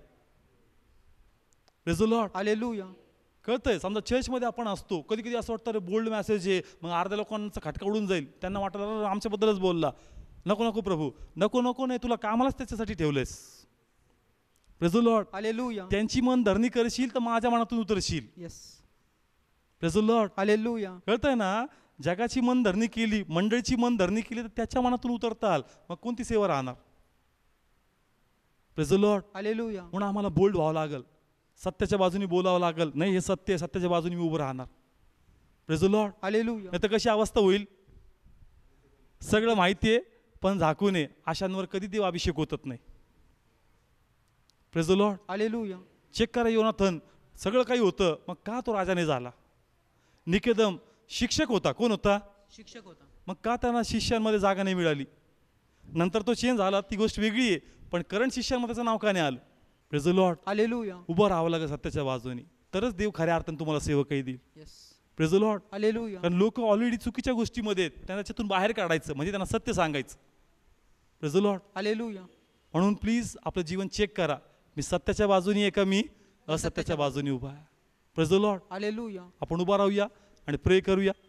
Praise the Lord. हालेलुया. कळतंय? समजा चर्चमध्ये आपण असतो, कधी कधी असं वाटतं रे बोल्ड मेसेज आहे, मग अर्ध्या लोकांचा खटका उडून जाईल, त्यांना वाटलं आमच्याबद्दलच बोलला. नको नको प्रभू, नको नको, नाही तुला कामालाच त्याच्यासाठी ठेवलंयस. Praise the Lord. हालेलुया. त्यांची मन धरणी करशील तर माझ्या मनातून उतरशील. Yes. Praise the Lord. Hallelujah. कळतंय ना? जगाची मन धरणी केली, मंडळीची मन धरणी केली तर त्याच्या मनातून उतरताल, मग कोणती सेवा राहणार? Praise the Lord. हालेलुया. म्हणून आम्हाला बोल्ड व्हावं लागल, सत्याच्या बाजूने बोलावं लागल. नाही हे सत्य आहे, सत्याच्या बाजूने मी उभं राहणार. Praise the Lord. हालेलुया. नाही तर कशी अवस्था होईल? सगळं माहिती आहे पण झाकून आहे, अशांवर कधी देव अभिषेक होतच नाही. Praise the Lord. Hallelujah. Check करा योनाथन, सगळं काही होतं, मग का तो राजाने झाला? निकेदम शिक्षक होता. कोण होता? शिक्षक होता. मग का त्यांना शिष्यांमध्ये जागा नाही मिळाली? नंतर तो चेंज झाला, ती गोष्ट वेगळी आहे, पण करंट शिष्यांमध्ये त्याचं नाव का नाही आलं? Praise the Lord. हालेलुया. उभं राहावं लागेल सत्याच्या बाजूने, तरच देव खऱ्या अर्थाने तुम्हाला सेवकही देईल. Yes. Praise the Lord. Hallelujah. कारण लोक ऑलरेडी चुकीच्या गोष्टीमध्ये आहेत, त्यांना त्याच्यातून बाहेर काढायचं म्हणजे त्यांना सत्य सांगायचं. Praise the Lord. हालेलुया. म्हणून प्लीज आपलं जीवन चेक करा, मी सत्याच्या बाजूने आहे का मी असत्याच्या बाजूने उभा आहे? Praise the Lord. हालेलुया. आपण उभा राहूया आणि प्रे करूया.